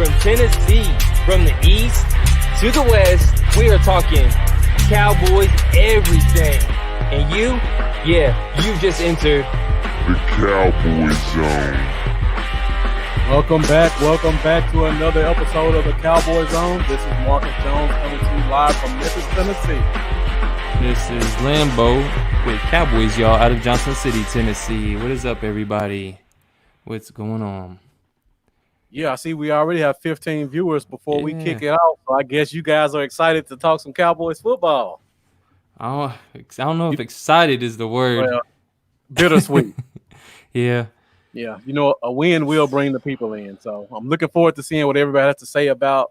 From Tennessee, from the east to the west, we are talking Cowboys everything. And you've just entered the Cowboy Zone. Welcome back to another episode of the Cowboy Zone. This is Marcus Jones coming to you live from Memphis, Tennessee. This is Lambo with Cowboys, y'all, out of Johnson City, Tennessee. What is up, everybody? What's going on? Yeah, I see we already have 15 viewers before we kick it off. So I guess you guys are excited to talk some Cowboys football. I don't know if excited is the word. Well, bittersweet. Yeah. Yeah, you know, a win will bring the people in. So I'm looking forward to seeing what everybody has to say about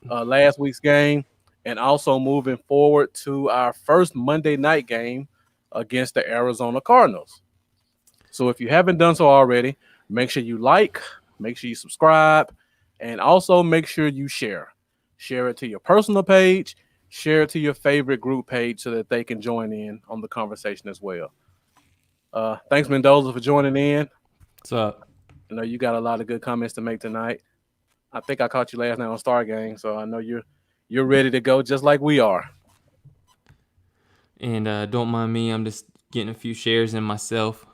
last week's game, and also moving forward to our first Monday night game against the Arizona Cardinals. So if you haven't done so already, make sure you like, make sure you subscribe, and also make sure you share. Share it to your personal page, share it to your favorite group page so that they can join in on the conversation as well. Thanks, Mendoza, for joining in. What's up? I know you got a lot of good comments to make tonight. I think I caught you last night on Star Gang, so I know you're ready to go just like we are. And don't mind me, I'm just getting a few shares in myself.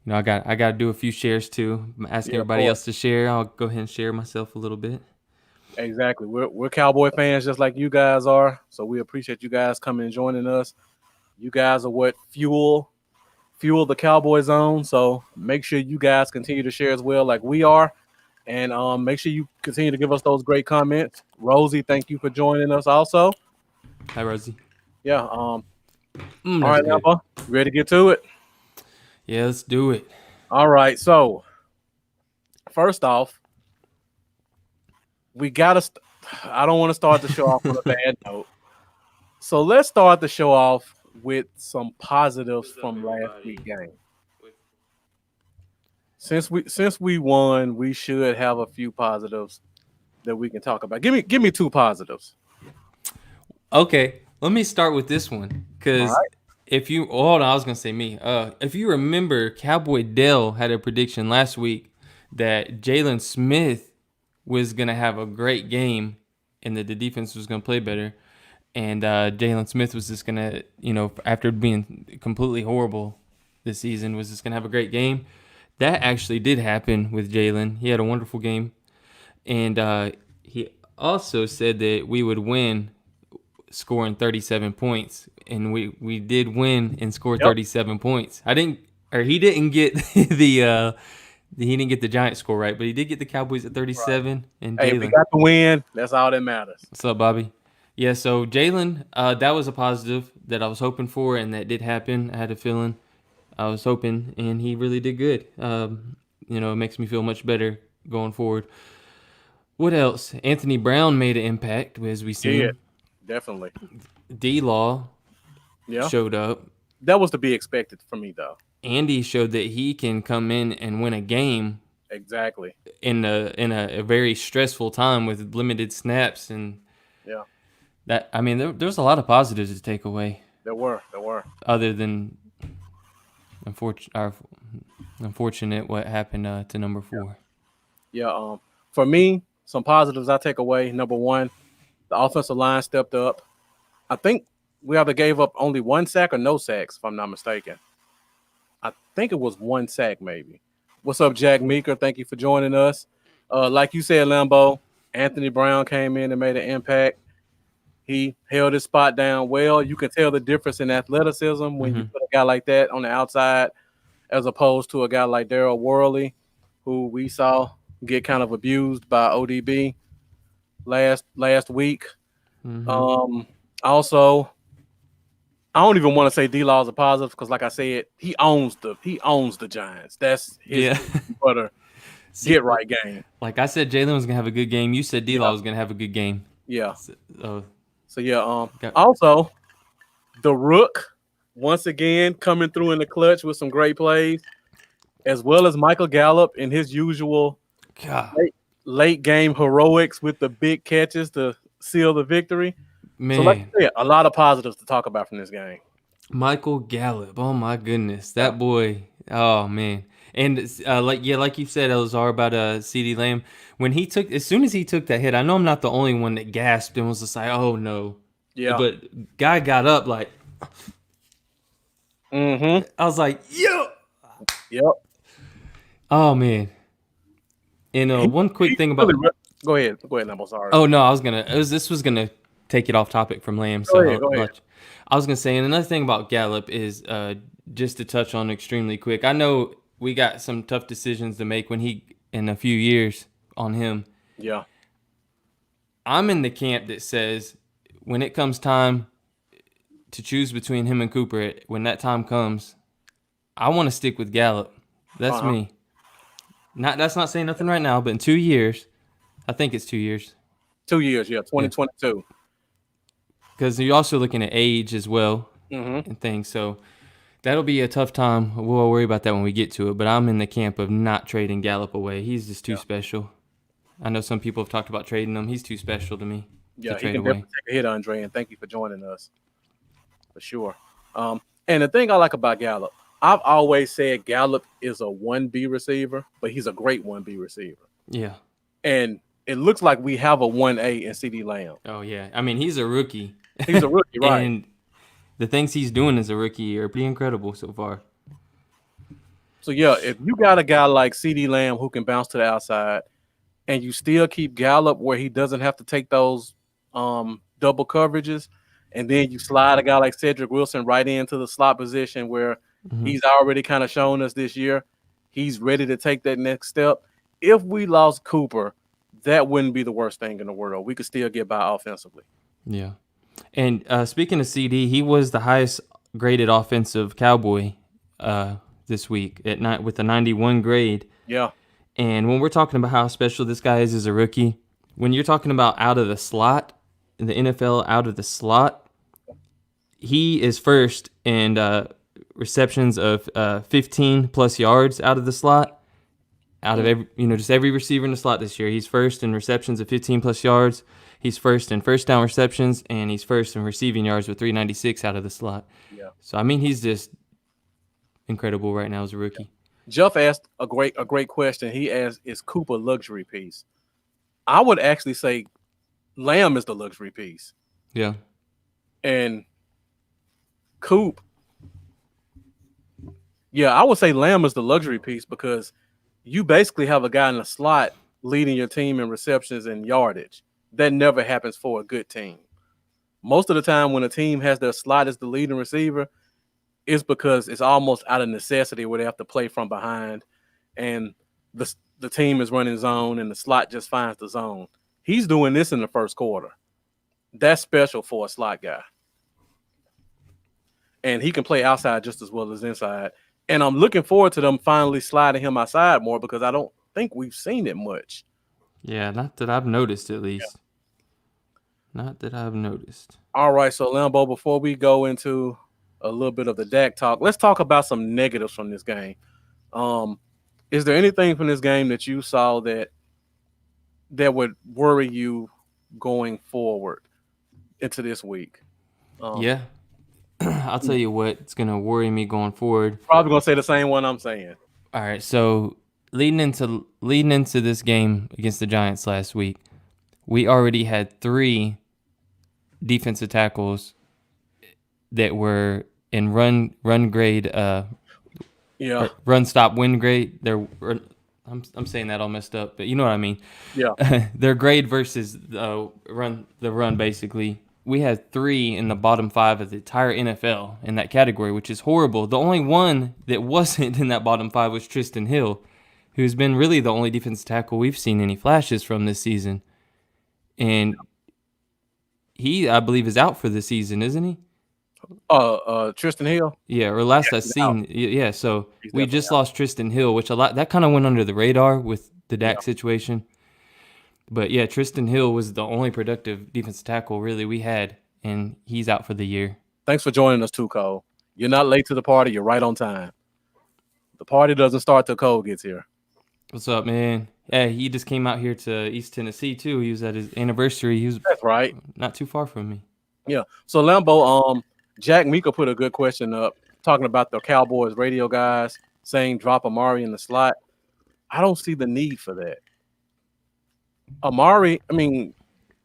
You know, I got to do a few shares too. I'm asking everybody else to share. I'll go ahead and share myself a little bit. Exactly. We're Cowboy fans just like you guys are, so we appreciate you guys coming and joining us. You guys are what fuel the Cowboy Zone, so make sure you guys continue to share as well like we are, and make sure you continue to give us those great comments. Rosie, thank you for joining us also. Hi, Rosie. Yeah. All right, Alpha, ready to get to it? Yeah, let's do it. All right, so first off, we got to I don't want to start the show off on a bad note, so let's start the show off with some positives from last week's game. Since we won, we should have a few positives that we can talk about. Give me two positives. Okay, let me start with this one, because if you hold on, I was gonna say me. If you remember, Cowboy Dell had a prediction last week that Jalen Smith was gonna have a great game and that the defense was gonna play better. And Jalen Smith was just going to, you know, after being completely horrible this season, was just going to have a great game. That actually did happen with Jalen. He had a wonderful game. And he also said that we would win scoring 37 points. And we did win and score 37 points. He didn't get the Giants score right, but he did get the Cowboys at 37. Right. And hey, we got the win. That's all that matters. What's up, Bobby? Yeah, so Jalen, that was a positive that I was hoping for, and that did happen. I had a feeling I was hoping, and he really did good. You know, it makes me feel much better going forward. What else? Anthony Brown made an impact, as we see. Yeah, definitely. D-Law showed up. That was to be expected for me, though. Andy showed that he can come in and win a game. Exactly. In a very stressful time with limited snaps and. Yeah. That I mean, there's a lot of positives to take away. There were. Other than unfortunate what happened to number 4. Yeah. For me, some positives I take away. Number one, the offensive line stepped up. I think we either gave up only one sack or no sacks, if I'm not mistaken. I think it was one sack, maybe. What's up, Jack Meeker? Thank you for joining us. Like you said, Lambo, Anthony Brown came in and made an impact. He held his spot down well. You can tell the difference in athleticism when you put a guy like that on the outside as opposed to a guy like Daryl Worley, who we saw get kind of abused by ODB last week. Also, I don't even want to say D-Law is a positive because, like I said, he owns the Giants. That's his butter get right game. Like I said, Jalen was gonna have a good game. You said D-Law was gonna have a good game. Yeah. So yeah, also the Rook once again coming through in the clutch with some great plays, as well as Michael Gallup in his usual late game heroics with the big catches to seal the victory. Man. So like I said, a lot of positives to talk about from this game. Michael Gallup, oh my goodness, that boy, oh man. And like you said, Elzar, about CeeDee Lamb, as soon as he took that hit, I know I'm not the only one that gasped and was just like, oh no. Yeah. But guy got up like, I was like, yo. Yep. Oh man. And one quick thing about go ahead, Lambo. Sorry. Oh no, this was gonna take it off topic from Lamb. So go ahead. I was gonna say, and another thing about Gallup is just to touch on extremely quick. I know we got some tough decisions to make in a few years on him. Yeah. I'm in the camp that says when it comes time to choose between him and Cooper, when that time comes, I want to stick with Gallup. That's me. That's not saying nothing right now, but in 2 years, I think it's 2 years. 2 years, yeah, 2022. Because you're also looking at age as well and things. So that'll be a tough time. We'll worry about that when we get to it. But I'm in the camp of not trading Gallup away. He's just too special. I know some people have talked about trading him. He's too special to me. Yeah, he can definitely take a hit, Andre, and thank you for joining us. For sure. And the thing I like about Gallup, I've always said Gallup is a 1B receiver, but he's a great 1B receiver. Yeah. And it looks like we have a 1A in CeeDee Lamb. Oh, yeah. I mean, he's a rookie. He's a rookie, right. And the things he's doing as a rookie are pretty incredible so far. So, yeah, if you got a guy like CeeDee Lamb who can bounce to the outside and you still keep Gallup where he doesn't have to take those double coverages, and then you slide a guy like Cedric Wilson right into the slot position where he's already kind of shown us this year he's ready to take that next step. If we lost Cooper, that wouldn't be the worst thing in the world. We could still get by offensively. Yeah. And speaking of CD, he was the highest graded offensive Cowboy this week with a 91 grade. Yeah. And when we're talking about how special this guy is as a rookie, when you're talking about out of the slot, in the NFL out of the slot, he is first in receptions of 15 plus yards out of the slot. Out of every receiver in the slot this year, he's first in receptions of 15 plus yards. He's first in first down receptions, and he's first in receiving yards with 396 out of the slot. Yeah. So I mean, he's just incredible right now as a rookie. Jeff asked a great question. He asked, "Is Cooper a luxury piece?" I would actually say Lamb is the luxury piece. Yeah. And Coop, yeah, I would say Lamb is the luxury piece because you basically have a guy in the slot leading your team in receptions and yardage. That never happens for a good team. Most of the time when a team has their slot as the leading receiver, it's because it's almost out of necessity where they have to play from behind and the team is running zone and the slot just finds the zone. He's doing this in the first quarter. That's special for a slot guy. And he can play outside just as well as inside. And I'm looking forward to them finally sliding him outside more because I don't think we've seen it much. Yeah, not that I've noticed at least. Yeah. Not that I've noticed. All right, so Lambo, before we go into a little bit of the Dak talk, let's talk about some negatives from this game. Is there anything from this game that you saw that would worry you going forward into this week? Yeah. I'll tell you what's going to worry me going forward. Probably going to say the same one I'm saying. All right, so leading into this game against the Giants last week, we already had 3 defensive tackles that were in run grade run stop win grade. I'm saying that all messed up, but you know what I mean. Yeah. Their grade versus the run basically. We had 3 in the bottom 5 of the entire NFL in that category, which is horrible. The only one that wasn't in that bottom 5 was Tristan Hill, who's been really the only defensive tackle we've seen any flashes from this season. And he, I believe, is out for the season, isn't he? Tristan Hill? Yeah, or last I seen. Out. Yeah, so we just lost Tristan Hill, which that kind of went under the radar with the Dak situation. But yeah, Tristan Hill was the only productive defensive tackle really we had, and he's out for the year. Thanks for joining us too, Cole. You're not late to the party. You're right on time. The party doesn't start till Cole gets here. What's up, man? Yeah, he just came out here to East Tennessee too. He was at his anniversary. That's right. Not too far from me. Yeah. So Lambo, Jack Mika put a good question up talking about the Cowboys radio guys. saying drop Amari in the slot. I don't see the need for that.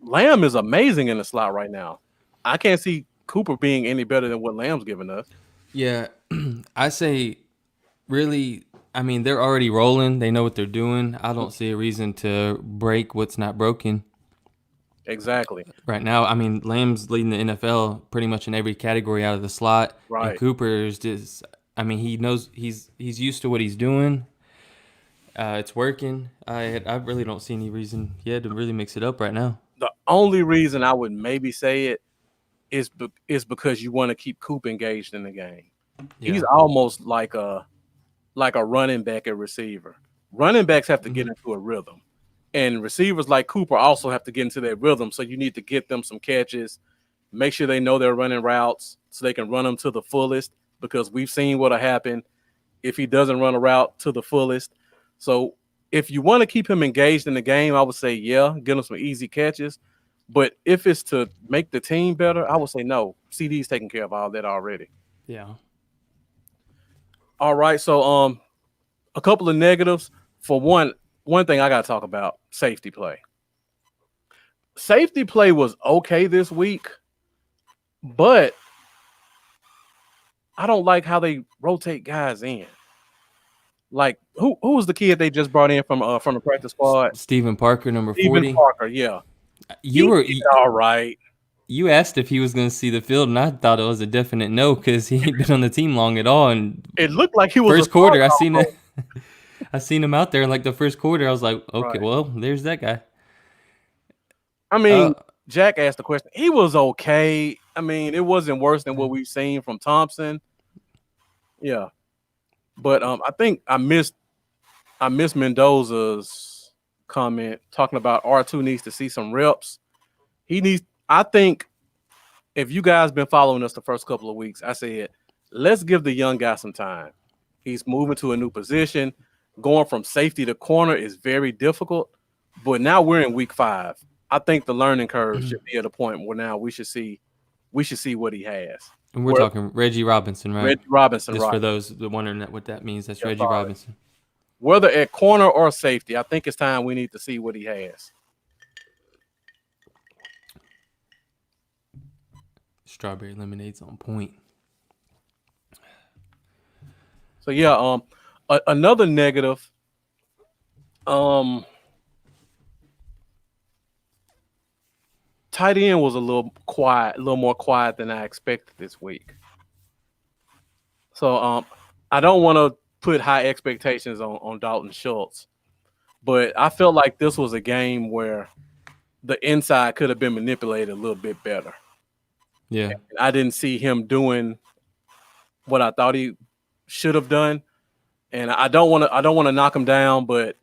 Lamb is amazing in the slot right now. I can't see Cooper being any better than what Lamb's giving us. Yeah, I say really, they're already rolling. They know what they're doing. I don't see a reason to break what's not broken. Exactly. Right now, Lamb's leading the NFL pretty much in every category out of the slot. Right. And Cooper's just, he knows he's used to what he's doing. It's working. I really don't see any reason, to really mix it up right now. The only reason I would maybe say it is because you want to keep Coop engaged in the game. Yeah. He's almost like a running back at receiver. Running backs have to get into a rhythm. And receivers like Cooper also have to get into their rhythm. So you need to get them some catches, make sure they know they're running routes so they can run them to the fullest, because we've seen what'll happen if he doesn't run a route to the fullest. So if you want to keep him engaged in the game, I would say, get him some easy catches. But if it's to make the team better, I would say no. CD's taking care of all that already. Yeah. All right. So a couple of negatives. For one thing I got to talk about, safety play. Safety play was okay this week, but I don't like how they rotate guys in. Like, who was the kid they just brought in from the practice squad? Stephen Parker, number 40. Stephen Parker, yeah. You were all right. You asked if he was going to see the field, and I thought it was a definite no because he ain't been on the team long at all. And it looked like he was first quarter. I seen him out there in like the first quarter. I was like, okay, well, there's that guy. Jack asked the question. He was okay. It wasn't worse than what we've seen from Thompson. Yeah. But I think I missed Mendoza's comment talking about R2 needs to see some reps. I think if you guys been following us the first couple of weeks, I said, let's give the young guy some time. He's moving to a new position. Going from safety to corner is very difficult. But now we're in week 5. I think the learning curve should be at a point where now we should see what he has. And we're talking Reggie Robinson, right? Reggie Robinson, Just right. for those wondering what that means, that's Reggie Robinson. Whether at corner or safety, I think it's time we need to see what he has. Strawberry lemonade's on point. So yeah, another negative. Tight end was a little more quiet than I expected this week. So I don't want to put high expectations on Dalton Schultz, but I felt like this was a game where the inside could have been manipulated a little bit better. Yeah, and I didn't see him doing what I thought he should have done, and I don't want to knock him down, but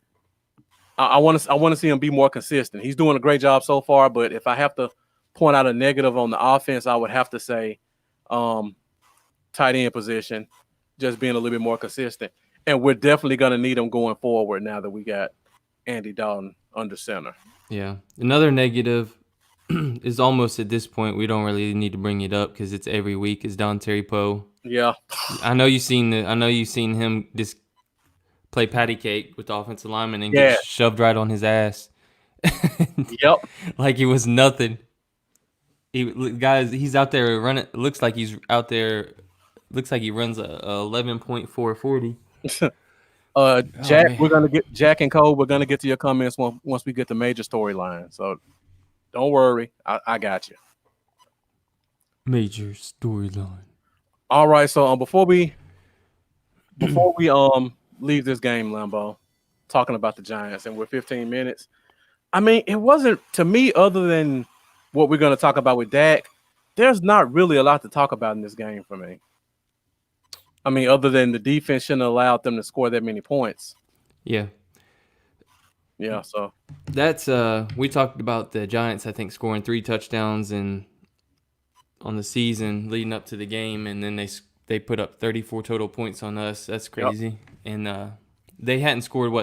I want to see him be more consistent. He's doing a great job so far, but if I have to point out a negative on the offense, I would have to say tight end position, just being a little bit more consistent. And we're definitely going to need him going forward now that we got Andy Dalton under center. Yeah. Another negative is almost at this point, we don't really need to bring it up because it's every week, is Dontari Poe. Yeah. I know you've seen him just play patty cake with the offensive lineman and get shoved right on his ass. Yep. Like it was nothing. He's out there running. Looks like he's out there. Looks like he runs a 11.440. Jack, we're gonna get Jack and Cole. We're gonna get to your comments once we get the major storyline. So don't worry, I got you. Major storyline. All right. So before we leave this game, Lambo, talking about the Giants, and we're 15 minutes. It wasn't, to me, other than what we're going to talk about with Dak, there's not really a lot to talk about in this game for me. Other than the defense shouldn't have allowed them to score that many points. Yeah. Yeah, so. That's, we talked about the Giants, I think, scoring 3 touchdowns on the season leading up to the game, and then they put up 34 total points on us. That's crazy. Yep. And they hadn't scored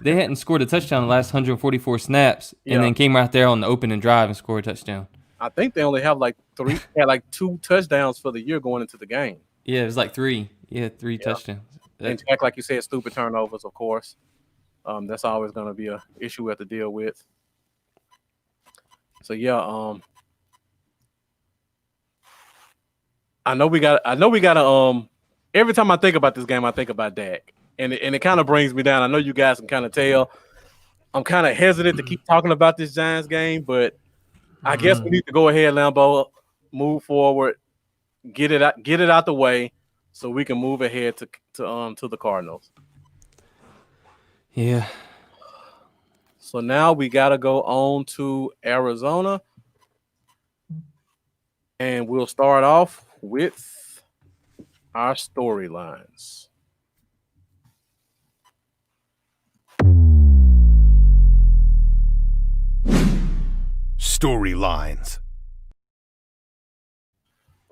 they hadn't scored a touchdown the last 144 snaps, and then came right there on the opening drive and scored a touchdown. I think they only have 2 touchdowns for the year going into the game. Yeah, it was like 3. Yeah, 3 touchdowns. And Jack, like you said, stupid turnovers, of course. That's always going to be a issue we have to deal with. So yeah, I know we got to every time I think about this game, I think about Dak. And it kind of brings me down. I know you guys can kind of tell. I'm kind of hesitant to keep talking about this Giants game, but I guess we need to go ahead, Lambeau, move forward, get it out the way, so we can move ahead to the Cardinals. Yeah. So now we got to go on to Arizona, and we'll start off with our storylines. Storylines.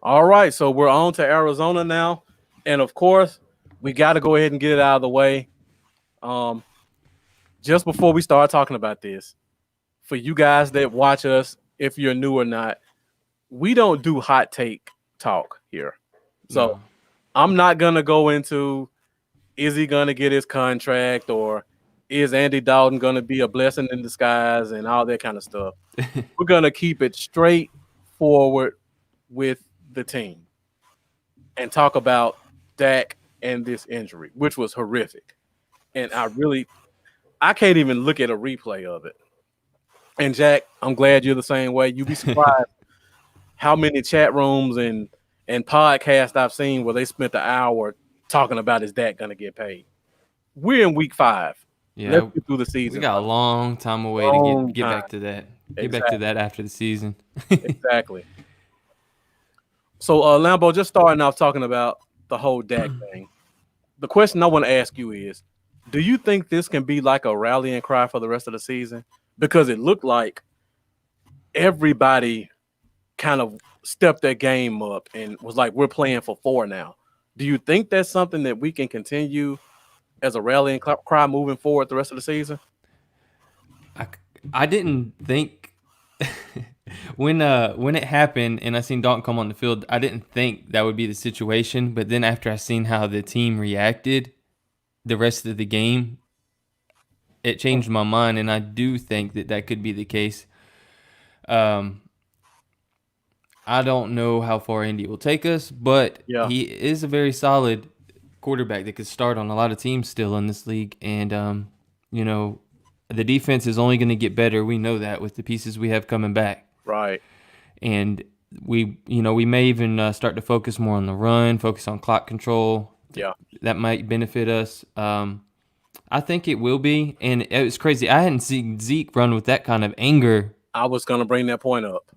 All right, so we're on to Arizona now, and of course, we got to go ahead and get it out of the way. Just before we start talking about this, for you guys that watch us, if you're new or not, we don't do hot take talk here. So I'm not gonna go into is he gonna get his contract or is Andy Dalton gonna be a blessing in disguise and all that kind of stuff. We're gonna keep it straight forward with the team and talk about Dak and this injury, which was horrific. And I can't even look at a replay of it. And Jack, I'm glad you're the same way. You'd be surprised how many chat rooms and podcasts I've seen where they spent an hour talking about is Dak going to get paid. We're in week 5. Yeah, let's get through the season. We got a long time away to get back to that. Get back to that after the season. Exactly. So, Lambeau, just starting off talking about the whole Dak thing. The question I want to ask you is, do you think this can be like a rallying cry for the rest of the season? Because it looked like everybody kind of stepped their game up and was like, we're playing for 4 now. Do you think that's something that we can continue as a rallying cry moving forward the rest of the season? I didn't think when it happened and I seen Dalton come on the field, I didn't think that would be the situation. But then after I seen how the team reacted the rest of the game, it changed my mind, and I do think that could be the case. I don't know how far Indy will take us, but he is a very solid quarterback that could start on a lot of teams still in this league. And, the defense is only going to get better. We know that with the pieces we have coming back. Right. And we may even start to focus more on the run, focus on clock control. Yeah. That might benefit us. I think it will be. And it was crazy. I hadn't seen Zeke run with that kind of anger. I was going to bring that point up.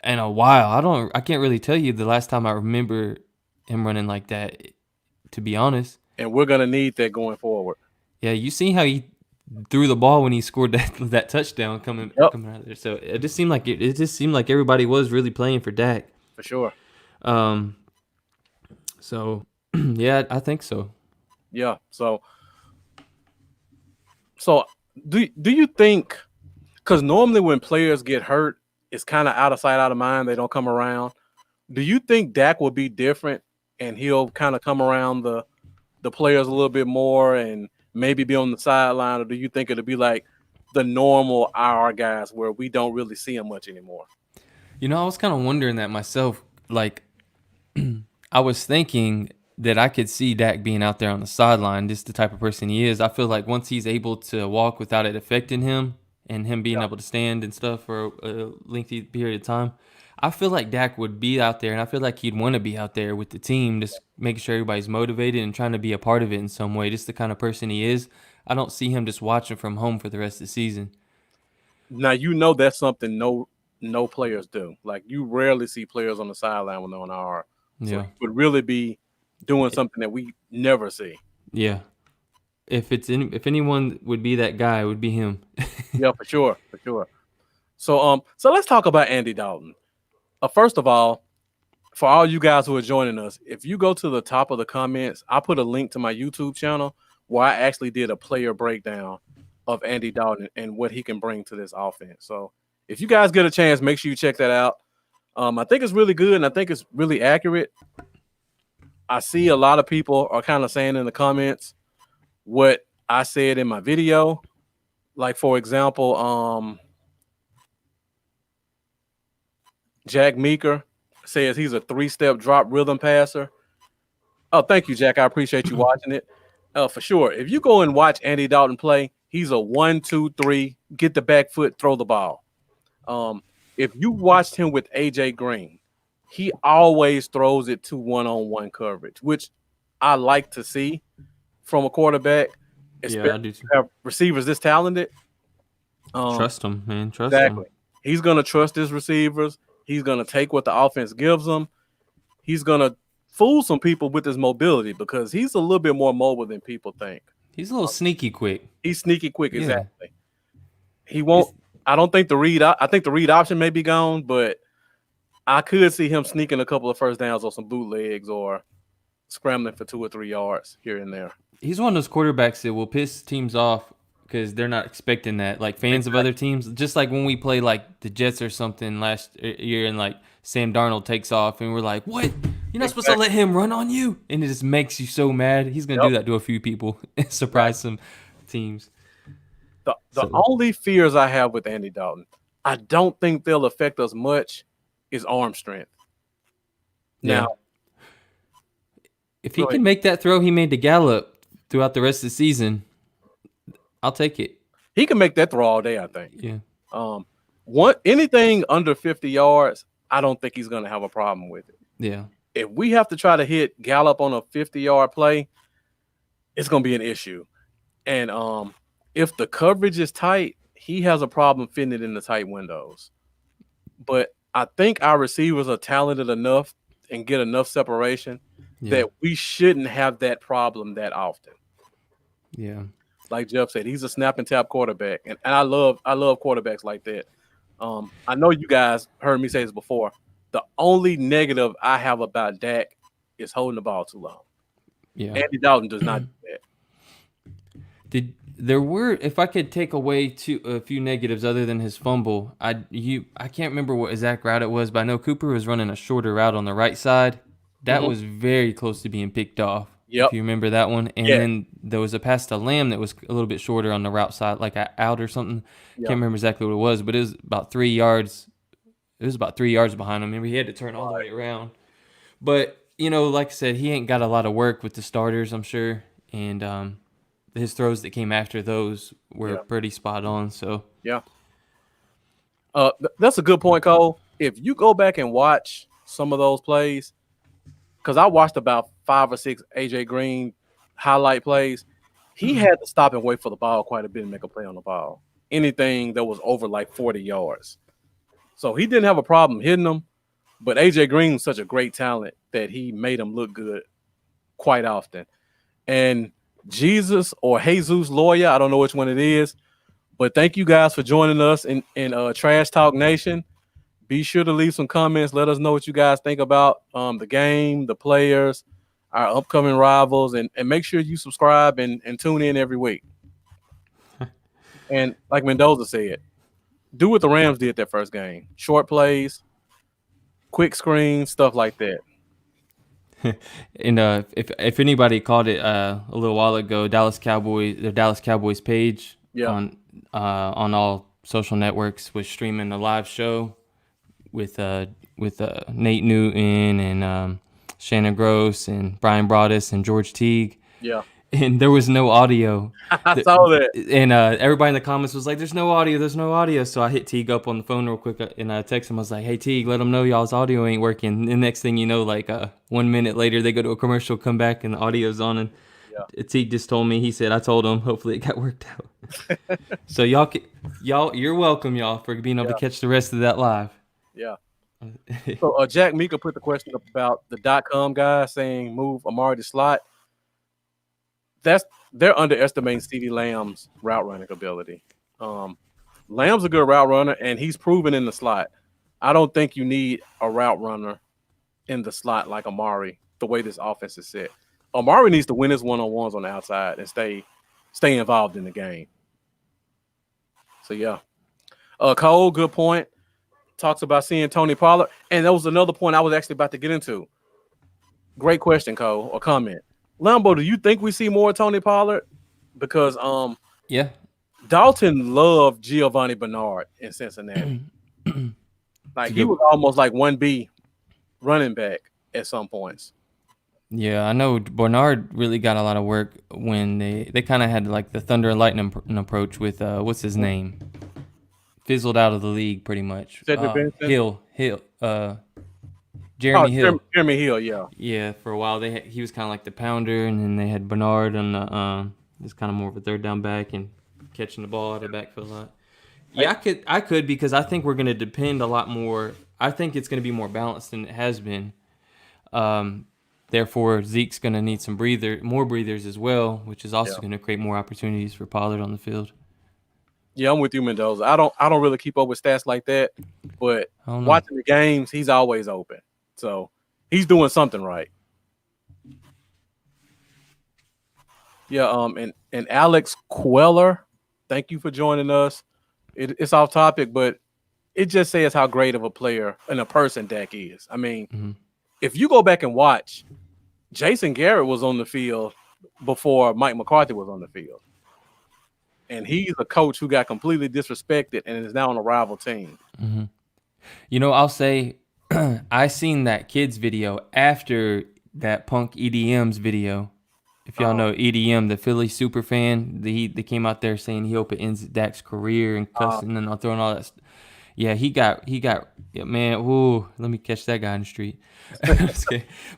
In a while. I can't really tell you the last time I remember him running like that, to be honest. And we're going to need that going forward. Yeah, you see how he threw the ball when he scored that touchdown coming out of there. So it just seemed like everybody was really playing for Dak. For sure. So yeah, I think so. Yeah. So do you think, because normally when players get hurt, it's kind of out of sight, out of mind. They don't come around. Do you think Dak will be different and he'll kind of come around the players a little bit more and maybe be on the sideline? Or do you think it'll be like the normal IR guys where we don't really see him much anymore? I was kind of wondering that myself. Like, I was thinking that I could see Dak being out there on the sideline, just the type of person he is. I feel like once he's able to walk without it affecting him and him being able to stand and stuff for a lengthy period of time, I feel like Dak would be out there, and I feel like he'd want to be out there with the team, just making sure everybody's motivated and trying to be a part of it in some way. Just the kind of person he is. I don't see him just watching from home for the rest of the season. Now, that's something no players do. Like, you rarely see players on the sideline when they're on IR. So he would really be doing something that we never see. Yeah. If anyone would be that guy, it would be him. Yeah, for sure. So let's talk about Andy Dalton. First of all, for all you guys who are joining us, if you go to the top of the comments, I put a link to my YouTube channel where I actually did a player breakdown of Andy Dalton and what he can bring to this offense. So if you guys get a chance, make sure you check that out. I think it's really good, and I think it's really accurate. I see a lot of people are kind of saying in the comments what I said in my video. Like, for example, Jack Meeker says he's a 3-step drop rhythm passer. Oh, thank you, Jack. I appreciate you watching it. For sure. If you go and watch Andy Dalton play, he's a 1-2-3, get the back foot, throw the ball. If you watched him with AJ Green, he always throws it to one-on-one coverage, which I like to see from a quarterback. Yeah, I do too. Have receivers this talented. Trust him, man. Trust Exactly. him. He's going to trust his receivers. He's going to take what the offense gives him. He's going to fool some people with his mobility because he's a little bit more mobile than people think. He's a little sneaky quick. He's sneaky quick, Yeah. exactly. He won't. I don't think the read. I think the read option may be gone, but I could see him sneaking a couple of first downs or some bootlegs or scrambling for 2 or 3 yards here and there. He's one of those quarterbacks that will piss teams off because they're not expecting that. Like fans of other teams, just like when we play like the Jets or something last year, and like Sam Darnold takes off, and we're like, "What? You're not supposed to let him run on you?" And it just makes you so mad. He's gonna do that to a few people and surprise some teams. The only fears I have with Andy Dalton, I don't think they'll affect us much, is arm strength. Now, if he can make that throw he made to Gallup throughout the rest of the season, I'll take it. He can make that throw all day, I think. Yeah. Anything under 50 yards, I don't think he's going to have a problem with it. Yeah. If we have to try to hit Gallup on a 50-yard play, it's going to be an issue. And if the coverage is tight, he has a problem fitting it in the tight windows. But I think our receivers are talented enough and get enough separation that we shouldn't have that problem that often. Yeah. Like Jeff said, he's a snap and tap quarterback. And I love quarterbacks like that. I know you guys heard me say this before. The only negative I have about Dak is holding the ball too long. Yeah. Andy Dalton does not do that. If I could take away a few negatives other than his fumble, I can't remember what exact route it was, but I know Cooper was running a shorter route on the right side. That was very close to being picked off. Yep. If you remember that one. And then there was a pass to Lamb that was a little bit shorter on the route side, like out or something. Can't remember exactly what it was, but it was about 3 yards. It was about 3 yards behind him. Remember, he had to turn all the way around. But, like I said, he ain't got a lot of work with the starters, I'm sure. And his throws that came after those were pretty spot on. So that's a good point, Cole. If you go back and watch some of those plays, because I watched about 5 or 6 AJ Green highlight plays, he had to stop and wait for the ball quite a bit and make a play on the ball. Anything that was over like 40 yards. So he didn't have a problem hitting them, but AJ Green was such a great talent that he made him look good quite often. And Jesus or Jesus Lawyer, I don't know which one it is, but thank you guys for joining us in Trash Talk Nation. Be sure to leave some comments. Let us know what you guys think about the game, the players, our upcoming rivals, and make sure you subscribe and tune in every week. And like Mendoza said, do what the Rams did that first game. Short plays, quick screens, stuff like that. And if anybody caught it a little while ago, the Dallas Cowboys page on all social networks was streaming a live show with Nate Newton and Shannon Gross and Brian Broaddus and George Teague. Yeah. And there was no audio. I saw that. And everybody in the comments was like, there's no audio. So I hit Teague up on the phone real quick and I texted him. I was like, hey, Teague, let them know y'all's audio ain't working. And the next thing you know, like 1 minute later, they go to a commercial, come back, and the audio's on. And Teague just told me, he said, I told him, hopefully it got worked out. So you're welcome, y'all, for being able to catch the rest of that live. Yeah. So Jack Mika put the question up about the .com guy saying move Amari to slot. They're underestimating CeeDee Lamb's route running ability. Lamb's a good route runner, and he's proven in the slot. I don't think you need a route runner in the slot like Amari, the way this offense is set. Amari needs to win his one-on-ones on the outside and stay involved in the game. So, yeah. Cole, good point. Talks about seeing Tony Pollard. And that was another point I was actually about to get into. great question, Cole, or comment. Lambo, do you think we see more Tony Pollard? Because Yeah. Dalton loved Giovanni Bernard in Cincinnati. Like he was almost like 1B running back at some points. Yeah, I know Bernard really got a lot of work when they kind of had like the thunder and lightning approach with what's his name? Fizzled out of the league pretty much. Hill, Jeremy Hill. Jeremy Hill, yeah. Yeah, for a while he was kind of like the pounder, and then they had Bernard on the just kind of more of a third down back and catching the ball out of the backfield a lot. Yeah, I could because I think we're going to depend a lot more. I think it's going to be more balanced than it has been. Therefore, Zeke's going to need some more breathers as well, which is also going to create more opportunities for Pollard on the field. Yeah, I'm with you, Mendoza. I don't really keep up with stats like that, but watching the games, he's always open. So he's doing something right. Yeah, and Alex Queller, thank you for joining us. It's off topic, but it just says how great of a player and a person Dak is. I mean, if you go back and watch, Jason Garrett was on the field before Mike McCarthy was on the field. And he's a coach who got completely disrespected and is now on a rival team. Mm-hmm. You know, I'll say I seen that kid's video after that Punk EDM's video. If y'all know EDM, the Philly super fan, they came out there saying he hope it ends Dak's career and cussing and throwing all that. Yeah, he got man. Ooh, let me catch that guy in the street.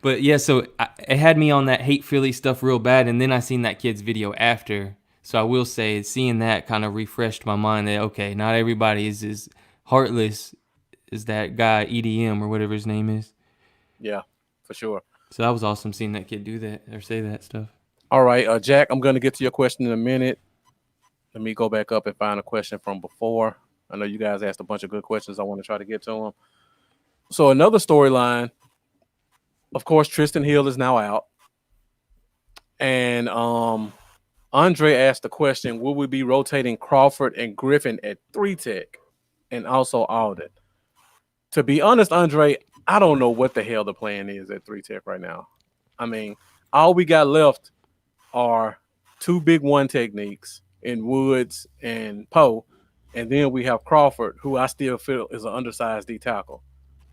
But yeah, so it had me on that hate Philly stuff real bad, and then I seen that kid's video after. So I will say, seeing that kind of refreshed my mind that okay, not everybody is as heartless as that guy EDM or whatever his name is. Yeah, for sure. So that was awesome seeing that kid do that or say that stuff. All right, Jack, I'm going to get to your question in a minute. Let me go back up and find a question from before. I know you guys asked a bunch of good questions. I want to try to get to them. So another storyline, of course, Tristan Hill is now out. And Andre asked the question, will we be rotating Crawford and Griffin at 3 tech and also Alden? To be honest, Andre, I don't know what the hell the plan is at 3 tech right now. I mean, all we got left are 2 big 1 techniques in Woods and Poe. And then we have Crawford, who I still feel is an undersized D tackle.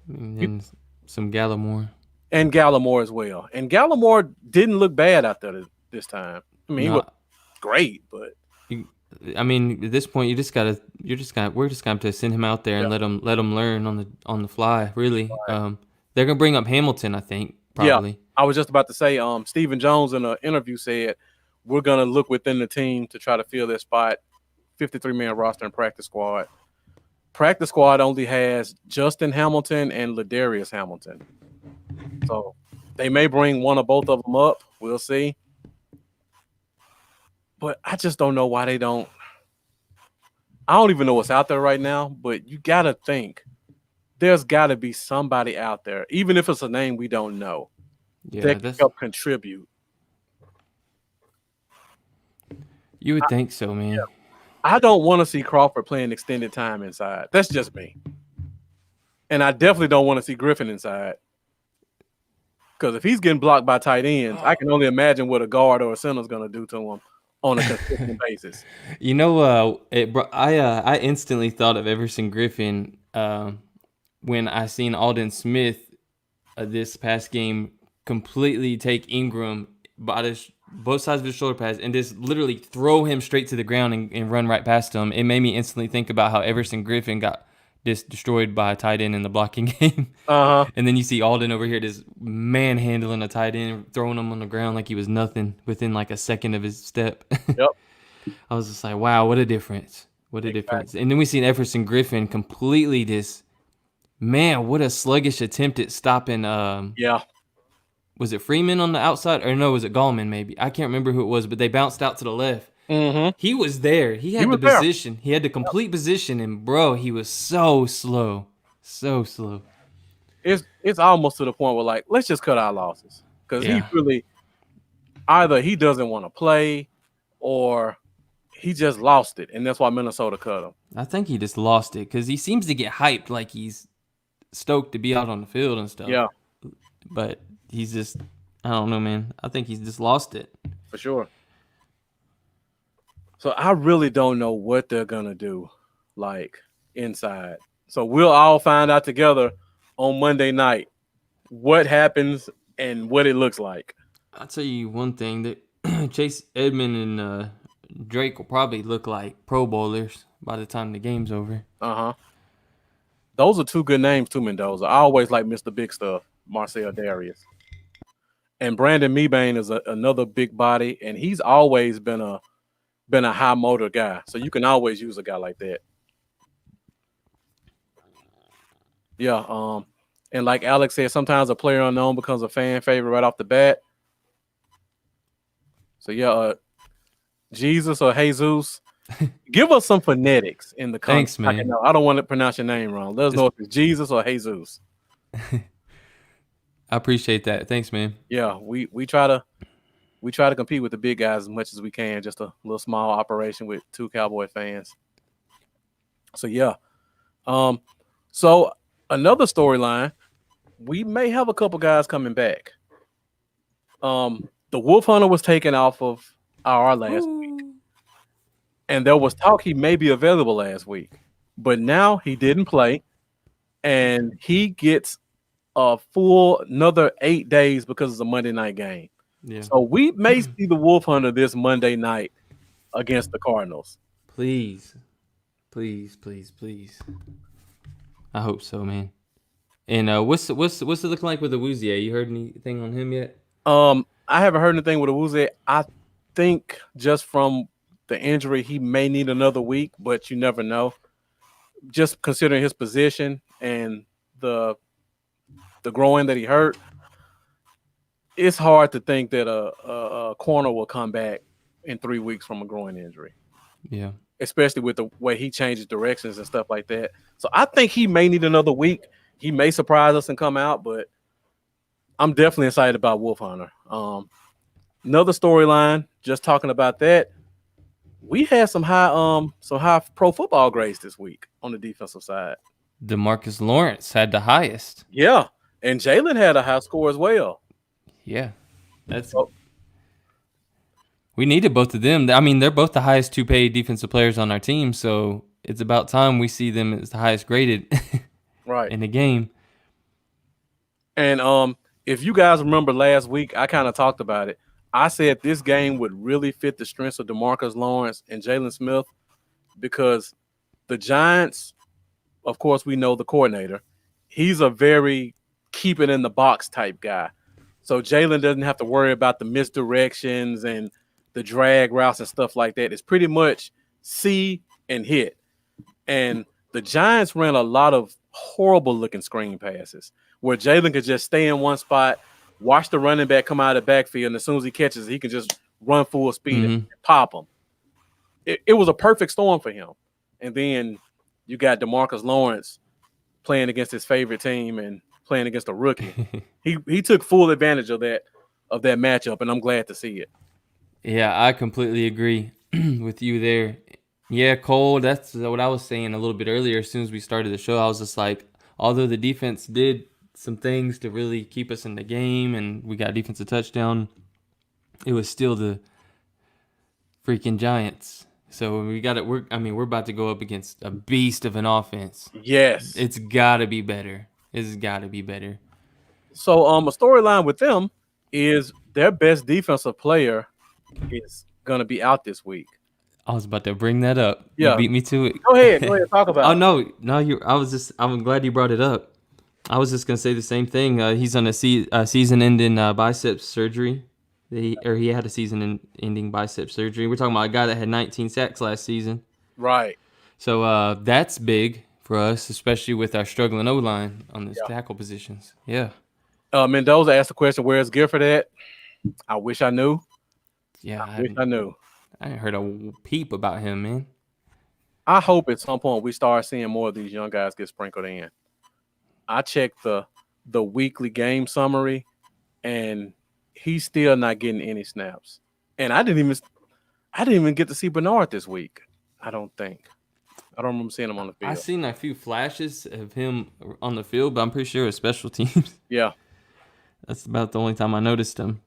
And some Gallimore. And Gallimore as well. And Gallimore didn't look bad out there this time. I mean, he was great, but I mean, at this point, we're just gonna have to send him out there and let him learn on the fly. Really, Right. They're gonna bring up Hamilton, I think, probably. Yeah, I was just about to say, Stephen Jones in an interview said we're gonna look within the team to try to fill their spot. 53-man roster and practice squad. Practice squad only has Justin Hamilton and Ladarius Hamilton. So they may bring one or both of them up. We'll see. But I just don't know why they don't. I don't even know what's out there right now, but you got to think there's got to be somebody out there, even if it's a name we don't know, that can help contribute. You would think so, man. Yeah. I don't want to see Crawford playing extended time inside. That's just me. And I definitely don't want to see Griffin inside. Because if he's getting blocked by tight ends, I can only imagine what a guard or a center is going to do to him on a consistent basis. You know, I instantly thought of Everson Griffin when I seen Alden Smith this past game completely take Ingram by both sides of his shoulder pads and just literally throw him straight to the ground and run right past him. It made me instantly think about how Everson Griffin got just destroyed by a tight end in the blocking game. And then you see Alden over here just manhandling a tight end, throwing him on the ground like he was nothing within like a second of his step. Yep. I was just like, wow, what a difference. What a difference. And then we seen Everson Griffin completely what a sluggish attempt at stopping. Was it Freeman on the outside? Or no, was it Gallman maybe? I can't remember who it was, but they bounced out to the left. He was there. He had the position. He had the complete position, and bro, he was so slow. So slow. It's almost to the point where, like, let's just cut our losses. Because he really, either he doesn't want to play or he just lost it, and that's why Minnesota cut him. I think he just lost it because he seems to get hyped like he's stoked to be out on the field and stuff. Yeah. But he's just, I don't know, man. I think he's just lost it. For sure. So I really don't know what they're gonna do, like inside. So we'll all find out together on Monday night what happens and what it looks like. I'll tell you one thing that Chase Edmund and Drake will probably look like Pro Bowlers by the time the game's over. Those are two good names too, Mendoza. I always like Mr. Big Stuff, Marcel Darius. And Brandon Mebane is another big body, and he's always been a high motor guy. So you can always use a guy like that. Yeah, and like Alex said, sometimes a player unknown becomes a fan favorite right off the bat. So yeah, Jesus or Jesus, give us some phonetics in the comments. Thanks, man. I don't want to pronounce your name wrong. Let us know if it's Jesus or Jesus. I appreciate that. Thanks, man. Yeah, we try to compete with the big guys as much as we can. Just a little small operation with 2 Cowboy fans. So yeah, so another storyline, we may have a couple guys coming back. The Wolf Hunter was taken off of IR last week, and there was talk he may be available last week, but now he didn't play, and he gets a full another 8 days because it's a Monday night game. Yeah. So we may see the Wolf Hunter this Monday night against the Cardinals. Please. Please, please, please. I hope so, man. And what's it looking like with Awuzie? You heard anything on him yet? I haven't heard anything with Awuzie. I think just from the injury, he may need another week, but you never know. Just considering his position and the groin that he hurt, it's hard to think that a corner will come back in 3 weeks from a groin injury. Yeah. Especially with the way he changes directions and stuff like that. So I think he may need another week. He may surprise us and come out, but I'm definitely excited about Wolf Hunter. Another storyline, just talking about that, we had some high pro football grades this week on the defensive side. Demarcus Lawrence had the highest. Yeah, and Jalen had a high score as well. Yeah, we needed both of them. I mean, they're both the highest 2 paid defensive players on our team, so it's about time we see them as the highest graded right in the game. And if you guys remember last week, I kind of talked about it. I said this game would really fit the strengths of Demarcus Lawrence and Jalen Smith because the Giants, of course, we know the coordinator. He's a very keep it in the box type guy. So Jalen doesn't have to worry about the misdirections and the drag routes and stuff like that. It's pretty much see and hit. And the Giants ran a lot of horrible looking screen passes where Jalen could just stay in one spot, watch the running back come out of the backfield, and as soon as he catches, he can just run full speed and pop him. It was a perfect storm for him. And then you got Demarcus Lawrence playing against his favorite team and playing against a rookie. He took full advantage of that matchup, and I'm glad to see it. Yeah, I completely agree with you there. Yeah, Cole, that's what I was saying a little bit earlier. As soon as we started the show, I was just like, although the defense did some things to really keep us in the game and we got a defensive touchdown, it was still the freaking Giants. So we got it. We're about to go up against a beast of an offense. Yes. It's got to be better. It's got to be better. So a storyline with them is their best defensive player is going to be out this week. I was about to bring that up. Yeah. You beat me to it. Go ahead, talk about it. Oh, no, I'm glad you brought it up. I was just going to say the same thing. He's on a season-ending bicep surgery. He had a season-ending bicep surgery. We're talking about a guy that had 19 sacks last season. Right. So that's big for us, especially with our struggling O-line on these tackle positions. Yeah. Mendoza asked the question, where's Gifford at? I wish I knew. Yeah. I wish I knew. I ain't heard a peep about him, man. I hope at some point we start seeing more of these young guys get sprinkled in. I checked the weekly game summary, and he's still not getting any snaps. And I didn't even get to see Bernard this week. I don't remember seeing him on the field. I've seen a few flashes of him on the field, but I'm pretty sure it's special teams. Yeah. That's about the only time I noticed him.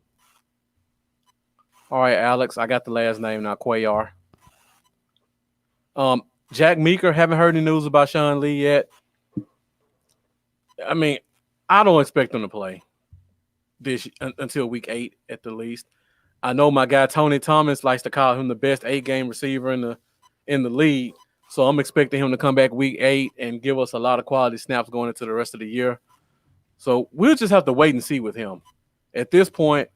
All right, Alex, I got the last name now, Cuellar. Jack Meeker, haven't heard any news about Sean Lee yet. I mean, I don't expect him to play this until week 8 at the least. I know my guy Tony Thomas likes to call him the best 8-game receiver in the league. So I'm expecting him to come back week 8 and give us a lot of quality snaps going into the rest of the year. So we'll just have to wait and see with him. At this point,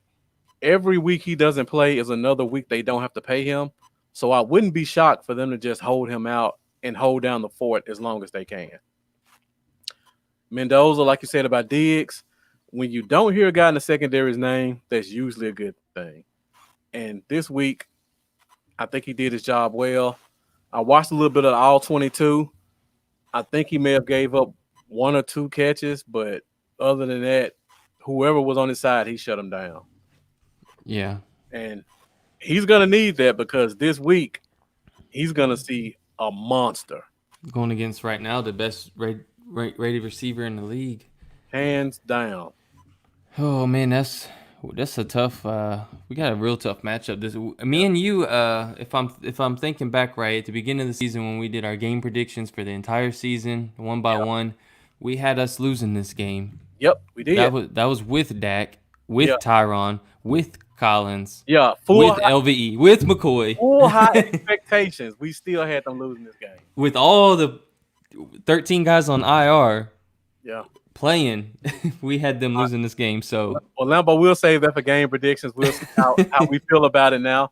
every week he doesn't play is another week they don't have to pay him. So I wouldn't be shocked for them to just hold him out and hold down the fort as long as they can. Mendoza, like you said about Diggs, when you don't hear a guy in the secondary's name, that's usually a good thing. And this week, I think he did his job well. I watched a little bit of all 22. I think he may have gave up 1 or 2 catches, but other than that, whoever was on his side, he shut him down. Yeah. And he's going to need that because this week, he's going to see a monster. Going against right now the best rated receiver in the league. Hands down. Oh, man, that's a tough we got a real tough matchup. Me and you, if I'm thinking back right at the beginning of the season when we did our game predictions for the entire season, one by one, we had us losing this game. Yep, we did. That was with Dak, with Tyron, with Collins, full with LVE, with McCoy. Full high expectations. We still had them losing this game. With all the 13 guys on IR playing, we had them losing this game. So, well, Lambo, we'll save that for game predictions. We'll see how we feel about it now.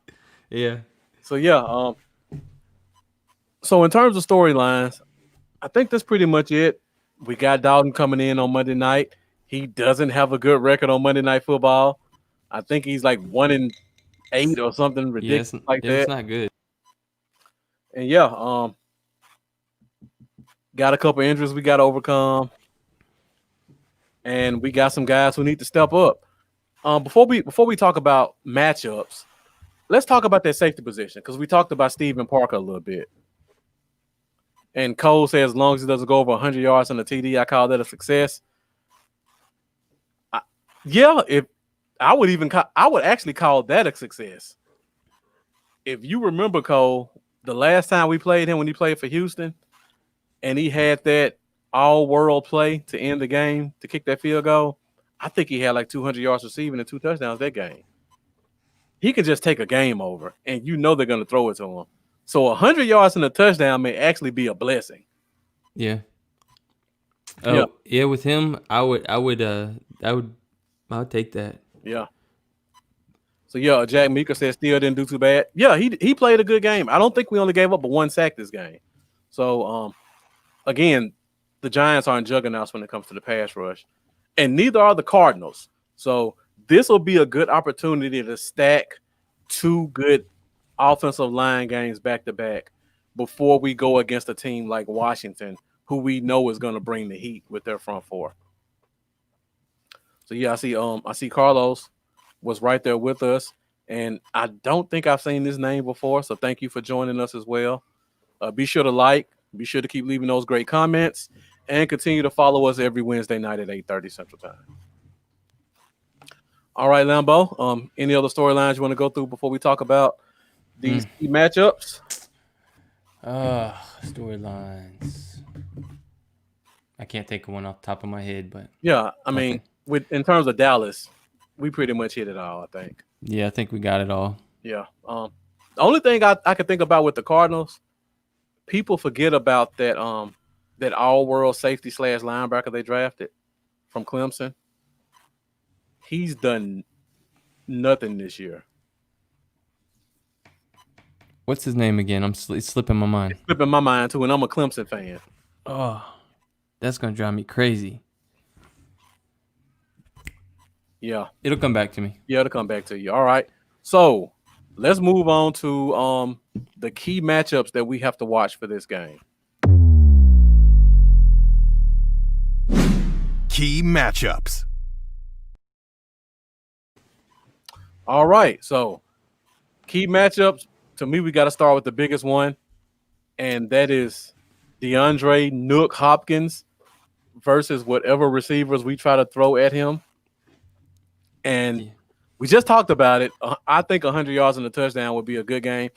Yeah. So, so in terms of storylines, I think that's pretty much it. We got Dalton coming in on Monday night. He doesn't have a good record on Monday Night Football. I think he's like 1-8 or something ridiculous like that. It's not good. And got a couple injuries we got to overcome, and we got some guys who need to step up. Before we talk about matchups, let's talk about that safety position because we talked about Steven Parker a little bit. And Cole says as long as he doesn't go over 100 yards on the TD, I call that a success. I would actually call that a success. If you remember, Cole, the last time we played him when he played for Houston, and he had that all-world play to end the game to kick that field goal, I think he had like 200 yards receiving and 2 touchdowns that game. He can just take a game over, and you know they're going to throw it to him. So 100 yards and a touchdown may actually be a blessing. Yeah. With him, I would take that. Yeah. So Jack Meeker said still didn't do too bad. Yeah, he played a good game. I don't think we only gave up 1 sack this game. So again, the Giants aren't juggernauts when it comes to the pass rush, and neither are the Cardinals. So this will be a good opportunity to stack 2 good offensive line games back to back before we go against a team like Washington, who we know is going to bring the heat with their front 4. So I see Carlos was right there with us, and I don't think I've seen this name before. So thank you for joining us as well. Be sure to be sure to keep leaving those great comments, and continue to follow us every Wednesday night at 8:30 Central Time. All right, Lambo. Any other storylines you want to go through before we talk about these key matchups? Storylines. I can't think of one off the top of my head, but I mean, in terms of Dallas, we pretty much hit it all, I think. Yeah, I think we got it all. Yeah. The only thing I could think about with the Cardinals, people forget about that that all-world safety / linebacker they drafted from Clemson. He's done nothing this year. What's his name again? It's slipping my mind. It's slipping my mind too, and I'm a Clemson fan. Oh, that's gonna drive me crazy. Yeah. It'll come back to me. Yeah, it'll come back to you. All right. So let's move on to the key matchups that we have to watch for this game. Key matchups. All right. So key matchups, to me, we got to start with the biggest one, and that is Deandre Nook Hopkins versus whatever receivers we try to throw at him. And we just talked about it. I think 100 yards and a touchdown would be a good game.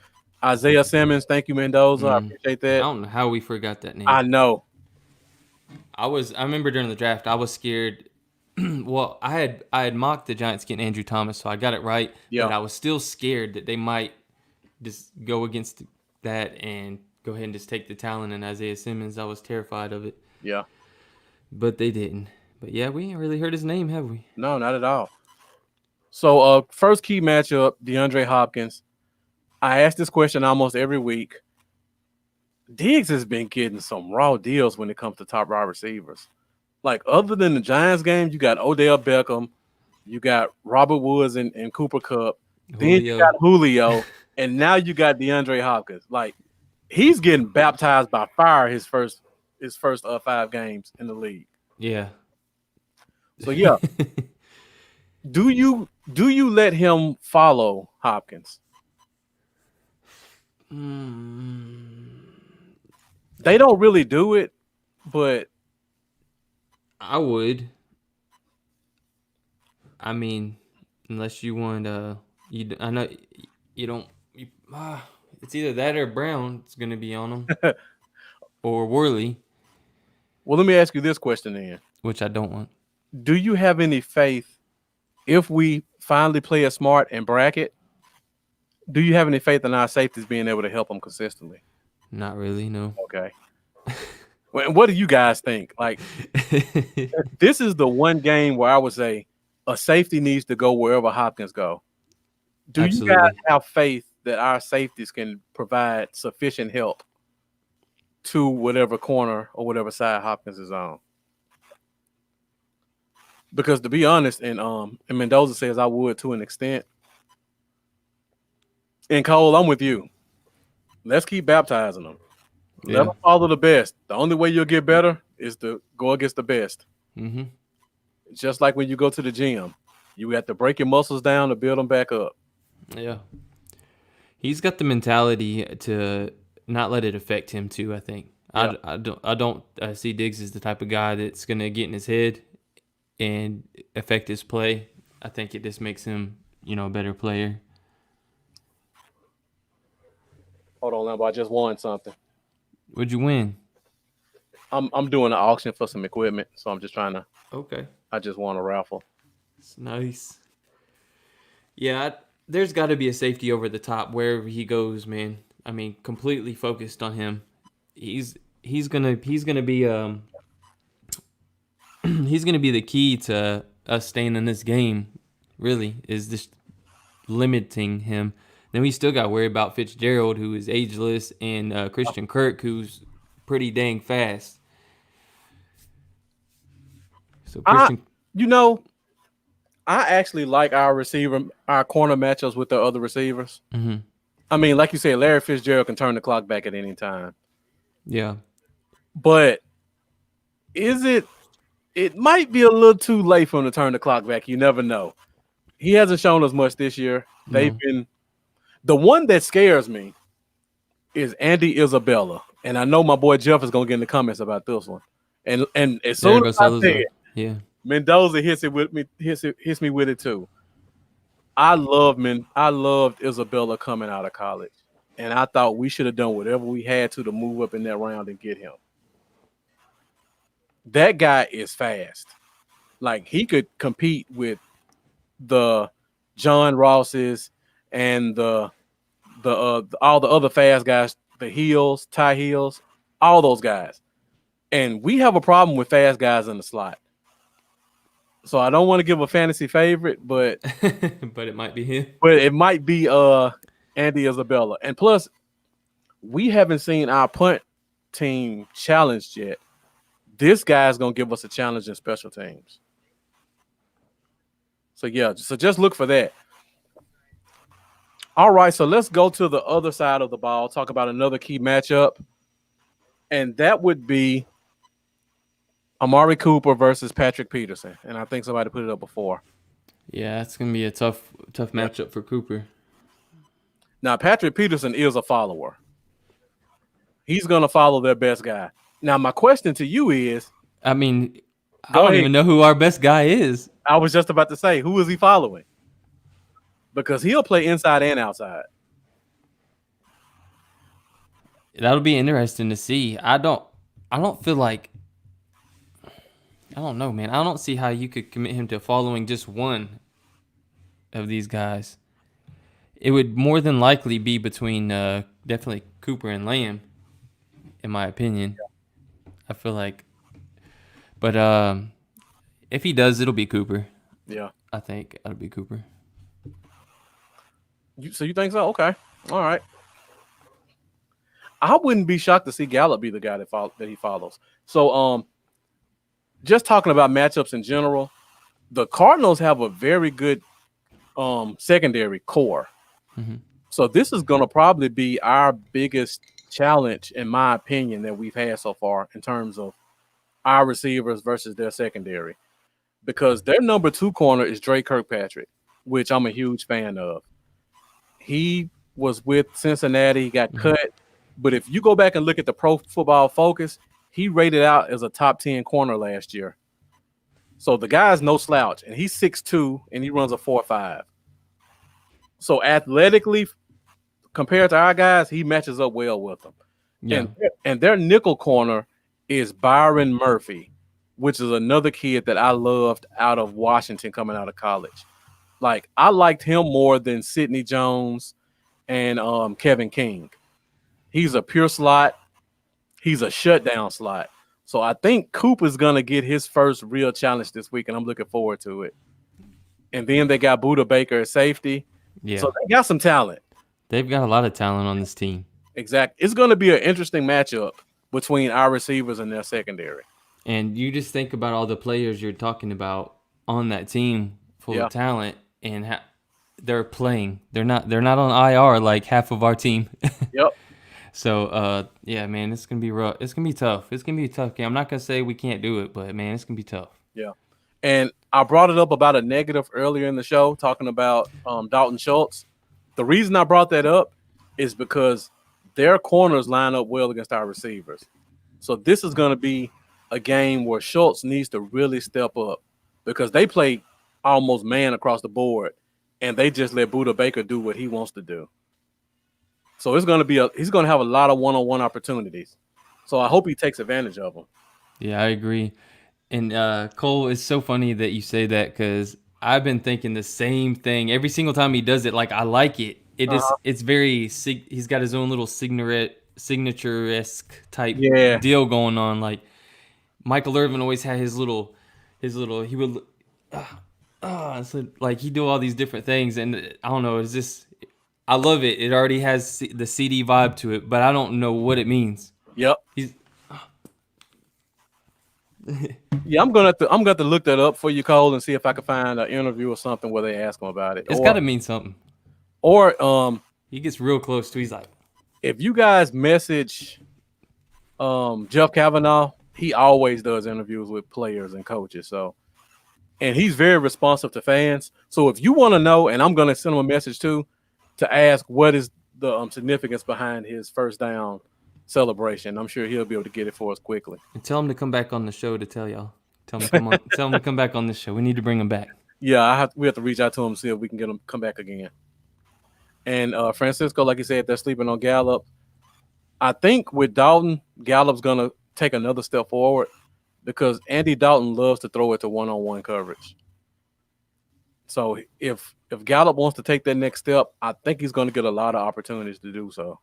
Isaiah Simmons, thank you, Mendoza. I appreciate that. I don't know how we forgot that name. I know. I remember during the draft, I was scared. Well, I had mocked the Giants getting Andrew Thomas, so I got it right. Yeah. But I was still scared that they might just go against that and go ahead and just take the talent in Isaiah Simmons. I was terrified of it. Yeah. But they didn't. But yeah, we ain't really heard his name, have we? No, not at all. So, first key matchup, DeAndre Hopkins. I ask this question almost every week. Diggs has been getting some raw deals when it comes to top wide receivers. Like, other than the Giants game, you got Odell Beckham, you got Robert Woods and Cooper Kupp, then you got Julio, and now you got DeAndre Hopkins. Like, he's getting baptized by fire his first 5 games in the league. Yeah. So yeah. Do you let him follow Hopkins? They don't really do it, but I would. I mean, unless you want I know you don't. It's either that or Brown. It's going to be on him, or Worley. Well, let me ask you this question then. Which I don't want. Do you have any faith if we finally play it smart and bracket? Do you have any faith in our safeties being able to help them consistently? Not really, no. Okay. What do you guys think? Like, this is the one game where I would say a safety needs to go wherever Hopkins go. Do Absolutely. you guys have faith that our safeties can provide sufficient help to whatever corner or whatever side Hopkins is on? Because to be honest, and Mendoza says I would to an extent. And Cole, I'm with you. Let's keep baptizing them. Let them follow the best. The only way you'll get better is to go against the best. Mm-hmm. Just like when you go to the gym, you have to break your muscles down to build them back up. Yeah. He's got the mentality to not let it affect him too, I think. Yeah. I don't see Diggs as the type of guy that's going to get in his head and affect his play. I think it just makes him, a better player. Hold on, Lambo. I just won something. What'd you win? I'm doing an auction for some equipment, so I'm just trying to. Okay. I just won a raffle. It's nice. Yeah, there's got to be a safety over the top wherever he goes, man. I mean, completely focused on him. He's gonna be he's gonna be the key to us staying in this game. Really, is just limiting him. Then we still got to worry about Fitzgerald, who is ageless, and Christian Kirk, who's pretty dang fast. So Christian, I actually like our corner matchups with the other receivers. Mm-hmm. I mean, like you said, Larry Fitzgerald can turn the clock back at any time. Yeah. But it might be a little too late for him to turn the clock back. You never know. He hasn't shown us much this year. They've been the one that scares me is Andy Isabella. And I know my boy Jeff is gonna get in the comments about this one. And as soon as I say it, Mendoza hits me with it too. I loved Isabella coming out of college. And I thought we should have done whatever we had to move up in that round and get him. That guy is fast. Like, he could compete with the John Rosses and the all the other fast guys, the Hills, Ty Hills, all those guys. And we have a problem with fast guys in the slot. So I don't want to give a fantasy favorite, but but it might be him. But it might be Andy Isabella. And plus, we haven't seen our punt team challenged yet. This guy's gonna give us a challenge in special teams. So yeah, so just look for that. All right, so let's go to the other side of the ball, talk about another key matchup. And that would be Amari Cooper versus Patrick Peterson. And I think somebody put it up before. Yeah, it's gonna be a tough matchup for Cooper. Now, Patrick Peterson is a follower. He's gonna follow their best guy. Now, my question to you is, I mean, I don't even know who our best guy is. I was just about to say, who is he following? Because he'll play inside and outside. That'll be interesting to see. I don't feel like, I don't know, man. I don't see how you could commit him to following just one of these guys. It would more than likely be between definitely Cooper and Lamb, in my opinion. Yeah. I feel like, but if he does, it'll be Cooper. Yeah, I think it'll be Cooper. So you think so? Okay, all right. I wouldn't be shocked to see Gallup be the guy that he follows. So, just talking about matchups in general, the Cardinals have a very good secondary core. Mm-hmm. So this is going to probably be our biggest challenge, in my opinion, that we've had so far in terms of our receivers versus their secondary, because their number 2 corner is Drake Kirkpatrick, which I'm a huge fan of. He was with Cincinnati, he got cut. But if you go back and look at the Pro Football Focus, he rated out as a top 10 corner last year. So the guy's no slouch, and he's 6'2", and he runs a 4.5. So athletically, compared to our guys, he matches up well with them. Yeah. And their nickel corner is Byron Murphy, which is another kid that I loved out of Washington coming out of college. Like, I liked him more than Sidney Jones and Kevin King. He's a pure slot. He's a shutdown slot. So I think Cooper's going to get his first real challenge this week, and I'm looking forward to it. And then they got Buda Baker at safety. Yeah. So they got some talent. They've got a lot of talent on this team. Exactly. It's going to be an interesting matchup between our receivers and their secondary. And you just think about all the players you're talking about on that team full of talent, and they're playing. They're not on IR like half of our team. Yep. So, yeah, man, it's going to be rough. It's going to be tough. It's going to be a tough game. I'm not going to say we can't do it, but, man, it's going to be tough. Yeah. And I brought it up about a negative earlier in the show, talking about Dalton Schultz. The reason I brought that up is because their corners line up well against our receivers. So this is going to be a game where Schultz needs to really step up, because they play almost man across the board, and they just let Buda Baker do what he wants to do. So it's going to be he's going to have a lot of one-on-one opportunities. So I hope he takes advantage of them. Yeah, I agree. And Cole, it's so funny that you say that, because I've been thinking the same thing every single time he does it. Like, I like it. It's very he's got his own little signature-esque type deal going on. Like, Michael Irvin always had his little he would so, like, he do all these different things, and I don't know, it's just, I love it. It already has the CD vibe to it, but I don't know what it means. Yep. Yeah, I'm gonna have to look that up for you, Cole, and see if I can find an interview or something where they ask him about it. It's got to mean something. Or he gets real close to. He's like, if you guys message Jeff Kavanaugh, he always does interviews with players and coaches. So, and he's very responsive to fans. So if you want to know, and I'm gonna send him a message too, to ask what is the significance behind his first down celebration. I'm sure he'll be able to get it for us quickly. And tell him to come back on the show to tell y'all. Tell him to come back on this show. We need to bring him back. Yeah, we have to reach out to him and see if we can get him come back again. And Francisco, like you said, they're sleeping on Gallup. I think with Dalton, Gallup's gonna take another step forward, because Andy Dalton loves to throw it to one-on-one coverage. So if Gallup wants to take that next step, I think he's going to get a lot of opportunities to do so.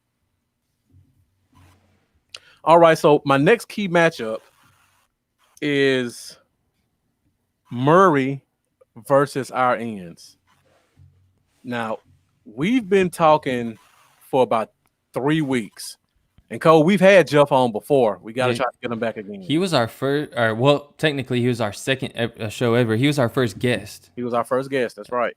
All right, so my next key matchup is Murray versus our ends. Now, we've been talking for about 3 weeks. And Cole, we've had Jeff on before. We got to try to get him back again. He was our first, well, technically he was our second show ever. He was our first guest. He was our first guest. That's right.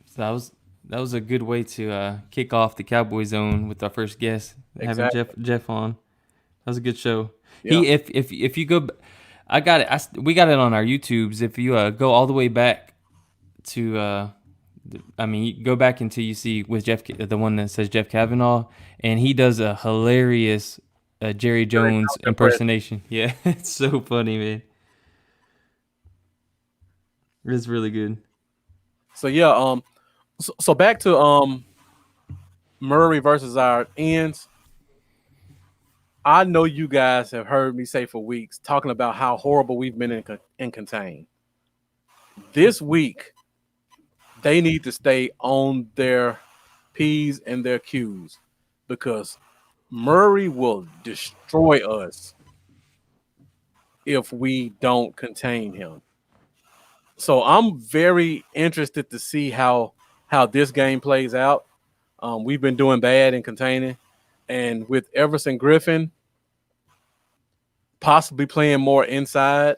So that was a good way to kick off the Cowboy Zone with our first guest, having Jeff on. That was a good show. Yeah. If you go, I got it. We got it on our YouTubes. If you go all the way back to, you go back until you see with Jeff, the one that says Jeff Kavanaugh, and he does a hilarious Jerry Jones impersonation. Yeah, it's so funny, man. It's really good. So yeah, so back to Murray versus our ends. I know you guys have heard me say for weeks talking about how horrible we've been in contain. This week, they need to stay on their P's and their Q's because Murray will destroy us if we don't contain him. So I'm very interested to see how this game plays out. We've been doing bad in containing, and with Everson Griffin possibly playing more inside,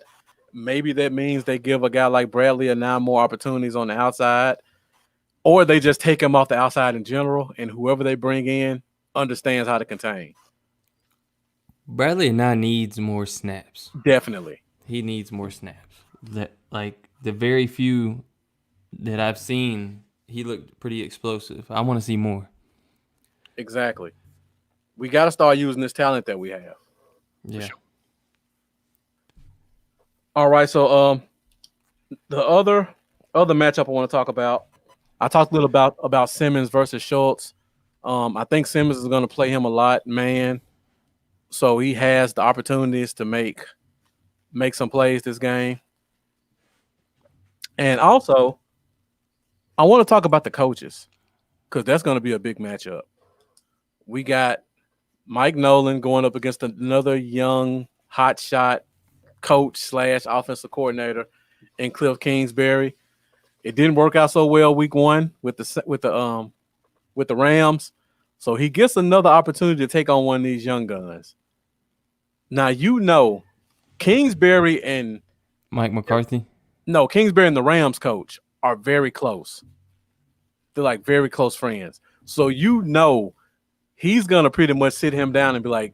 maybe that means they give a guy like Bradley or 9 more opportunities on the outside, or they just take him off the outside in general, and whoever they bring in understands how to contain. Bradley now needs more snaps. Definitely. He needs more snaps. Like the very few that I've seen, he looked pretty explosive. I want to see more. Exactly. We got to start using this talent that we have. Yeah. Sure. All right, so the other matchup I want to talk about, I talked a little about Simmons versus Schultz. I think Simmons is going to play him a lot, man. So he has the opportunities to make some plays this game. And also, I want to talk about the coaches because that's going to be a big matchup. We got Mike Nolan going up against another young hotshot coach / offensive coordinator in Cliff Kingsbury. It didn't work out so well week 1 with the Rams. So he gets another opportunity to take on one of these young guns. Now, Kingsbury and Mike McCarthy. No, Kingsbury and the Rams coach are very close. They're like very close friends. So he's gonna pretty much sit him down and be like,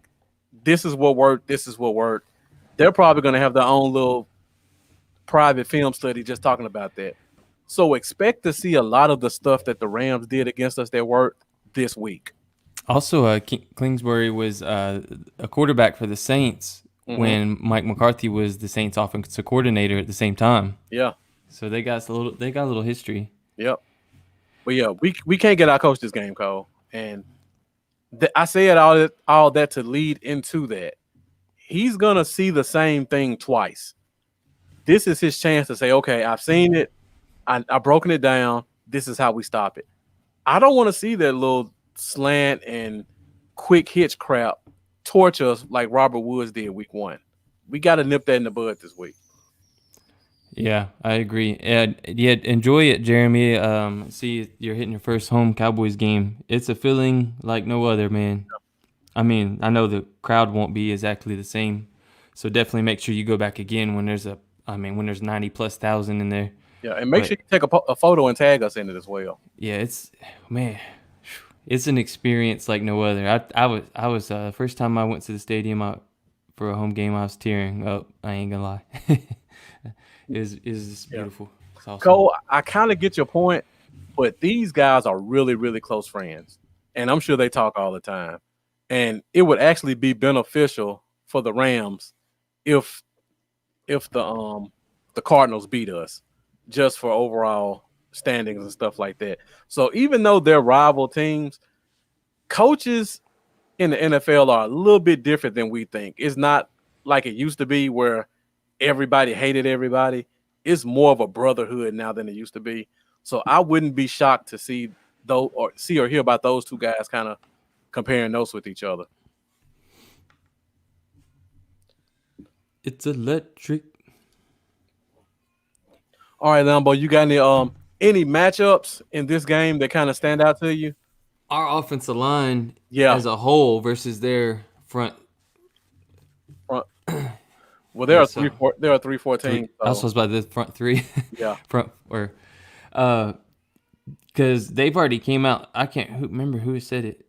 this is what worked, this is what worked. They're probably gonna have their own little private film study just talking about that. So expect to see a lot of the stuff that the Rams did against us that worked this week. Also, Kingsbury was a quarterback for the Saints when Mike McCarthy was the Saints offensive coordinator at the same time. Yeah. So they got a little history. Yep. But yeah, we can't get our coach this game, Cole. And I said all that to lead into that. He's gonna see the same thing twice. This is his chance to say, okay, I've seen it. I've broken it down. This is how we stop it. I don't want to see that little slant and quick hitch crap torture us like Robert Woods did week 1. We got to nip that in the bud this week. Yeah, I agree. And yeah, enjoy it, Jeremy. See, you're hitting your first home Cowboys game. It's a feeling like no other, man. I mean, I know the crowd won't be exactly the same, so definitely make sure you go back again when there's 90,000+ in there. Yeah, and make sure you take a photo and tag us in it as well. Yeah, it's an experience like no other. I was first time I went to the stadium for a home game, I was tearing up. I ain't gonna lie. It's beautiful. It's awesome. Cole, I kind of get your point, but these guys are really, really close friends, and I'm sure they talk all the time. And it would actually be beneficial for the Rams if the Cardinals beat us, just for overall standings and stuff like that. So even though they're rival teams, coaches in the NFL are a little bit different than we think. It's not like it used to be where everybody hated everybody. It's more of a brotherhood now than it used to be. So I wouldn't be shocked to see or hear about those two guys kind of comparing notes with each other. It's electric. All right, Lambo, you got any matchups in this game that kind of stand out to you? Our offensive line as a whole versus their front. Well, there are 3-4 teams. I was supposed about the front three. Yeah. Because they've already came out. I can't remember who said it.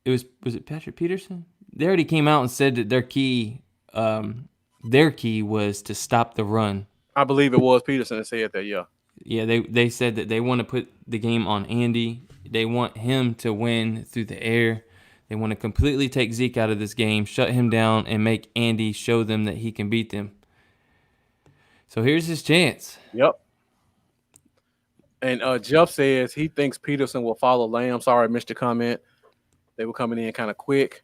Was it Patrick Peterson? They already came out and said that their key was to stop the run. I believe it was Peterson that said that. Yeah. Yeah, they said that they want to put the game on Andy. They want him to win through the air. They want to completely take Zeke out of this game, shut him down, and make Andy show them that he can beat them. So here's his chance. Yep. And Jeff says he thinks Peterson will follow Lamb. Sorry, I missed your comment. They were coming in kind of quick.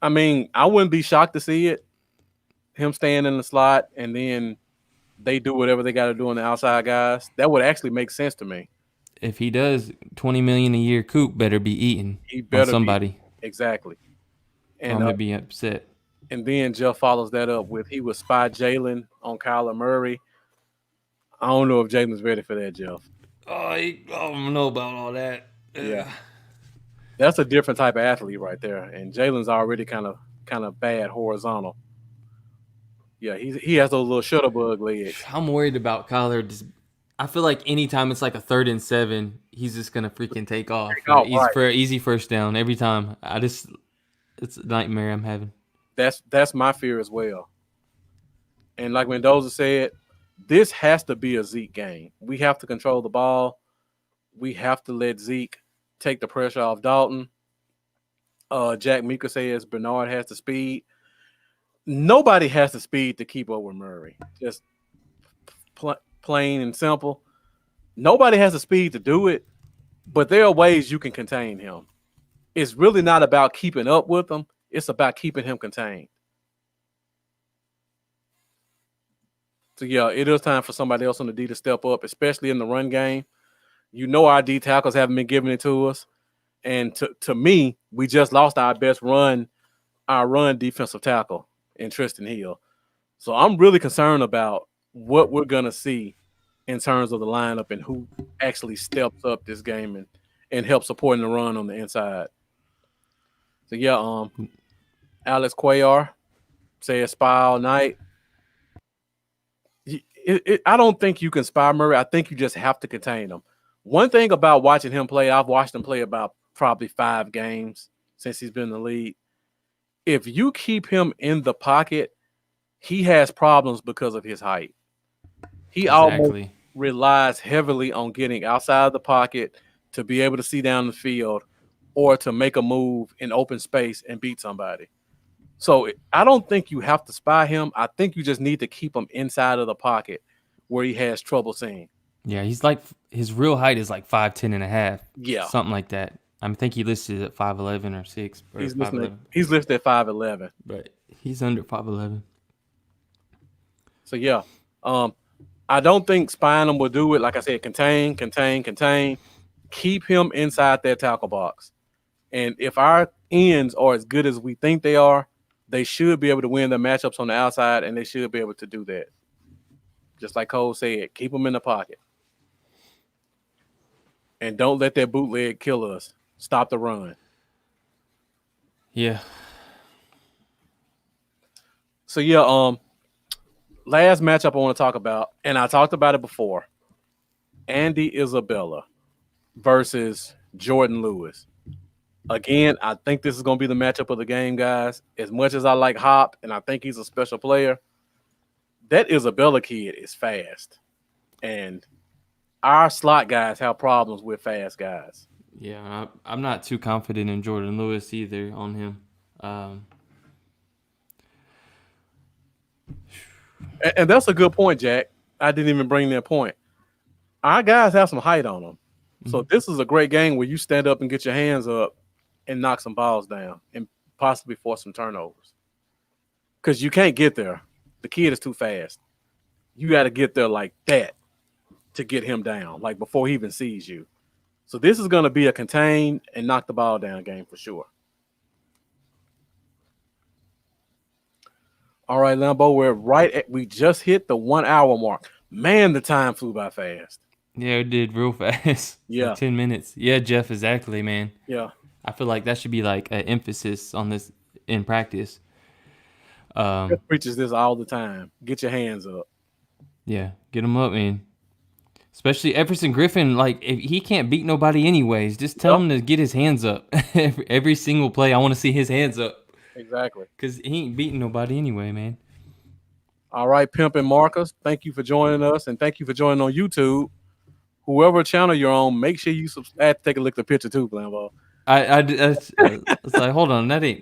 I mean, I wouldn't be shocked to see it. Him staying in the slot, and then they do whatever they got to do on the outside guys. That would actually make sense to me. If he does, $20 million a year, Coop better be eating He better on somebody. Exactly. And I'm gonna be upset. And then Jeff follows that up with he would spy Jalen on Kyler Murray. I don't know if Jalen's ready for that, Jeff. I don't know about all that. Yeah. That's a different type of athlete right there. And Jalen's already kind of bad horizontal. Yeah, he has those little shutterbug legs. I'm worried about Kyler. I feel like anytime it's like a 3rd and 7, he's just gonna freaking take off for an easy first down every time. It's a nightmare I'm having. That's my fear as well. And like Mendoza said, this has to be a Zeke game. We have to control the ball. We have to let Zeke take the pressure off Dalton. Jack Mika says Bernard has the speed. Nobody has the speed to keep up with Murray. Just plain and simple. Nobody has the speed to do it, but there are ways you can contain him. It's really not about keeping up with him. It's about keeping him contained. So, yeah, it is time for somebody else on the D to step up, especially in the run game. You know our D tackles haven't been giving it to us. And to me, we just lost our run defensive tackle in Tristan Hill. So I'm really concerned about what we're going to see in terms of the lineup and who actually steps up this game and helps supporting the run on the inside. So, yeah, Alex Cuellar says spy all night. I don't think you can spy Murray. I think you just have to contain him. One thing about watching him play, I've watched him play about probably 5 games since he's been in the league. If you keep him in the pocket, he has problems because of his height. He almost relies heavily on getting outside the pocket to be able to see down the field or to make a move in open space and beat somebody. So I don't think you have to spy him. I think you just need to keep him inside of the pocket where he has trouble seeing. Yeah, he's like his real height is like 5'10" and a half. Yeah. Something like that. I think he listed at 5'11" or 6. Or he's listed at 5'11". But he's under 5'11". So yeah. I don't think spying him will do it. Like I said, contain. Keep him inside that tackle box. And if our ends are as good as we think they are, they should be able to win the matchups on the outside, and they should be able to do that. Just like Cole said, keep them in the pocket. And don't let that bootleg kill us. Stop the run. Yeah. So, yeah, last matchup I want to talk about, and I talked about it before, Andy Isabella versus Jordan Lewis. Again, I think this is going to be the matchup of the game, guys. As much as I like Hop, and I think he's a special player, that Isabella kid is fast. And our slot guys have problems with fast guys. Yeah, I'm not too confident in Jordan Lewis either on him. And that's a good point, Jack. I didn't even bring that point. Our guys have some height on them. Mm-hmm. So this is a great game where you stand up and get your hands up and knock some balls down and possibly force some turnovers. Because you can't get there. The kid is too fast. You got to get there like that to get him down, like before he even sees you. So this is going to be a contain and knock the ball down game for sure. All right, Lambo, we just hit the 1 hour mark. Man, the time flew by fast. Yeah, it did real fast. Yeah. Like 10 minutes. Yeah, Jeff, exactly, man. Yeah. I feel like that should be like an emphasis on this in practice. Jeff preaches this all the time. Get your hands up. Yeah, get them up, man. Especially Everson Griffin, like, if he can't beat nobody anyways, just tell him to get his hands up. Every single play, I want to see his hands up. Exactly. Because he ain't beating nobody anyway, man. All right, Pimp and Marcus, thank you for joining us, and thank you for joining on YouTube. Whoever channel you're on, make sure you subscribe. Take a look at the picture too, Glambo. I was like, hold on, that ain't.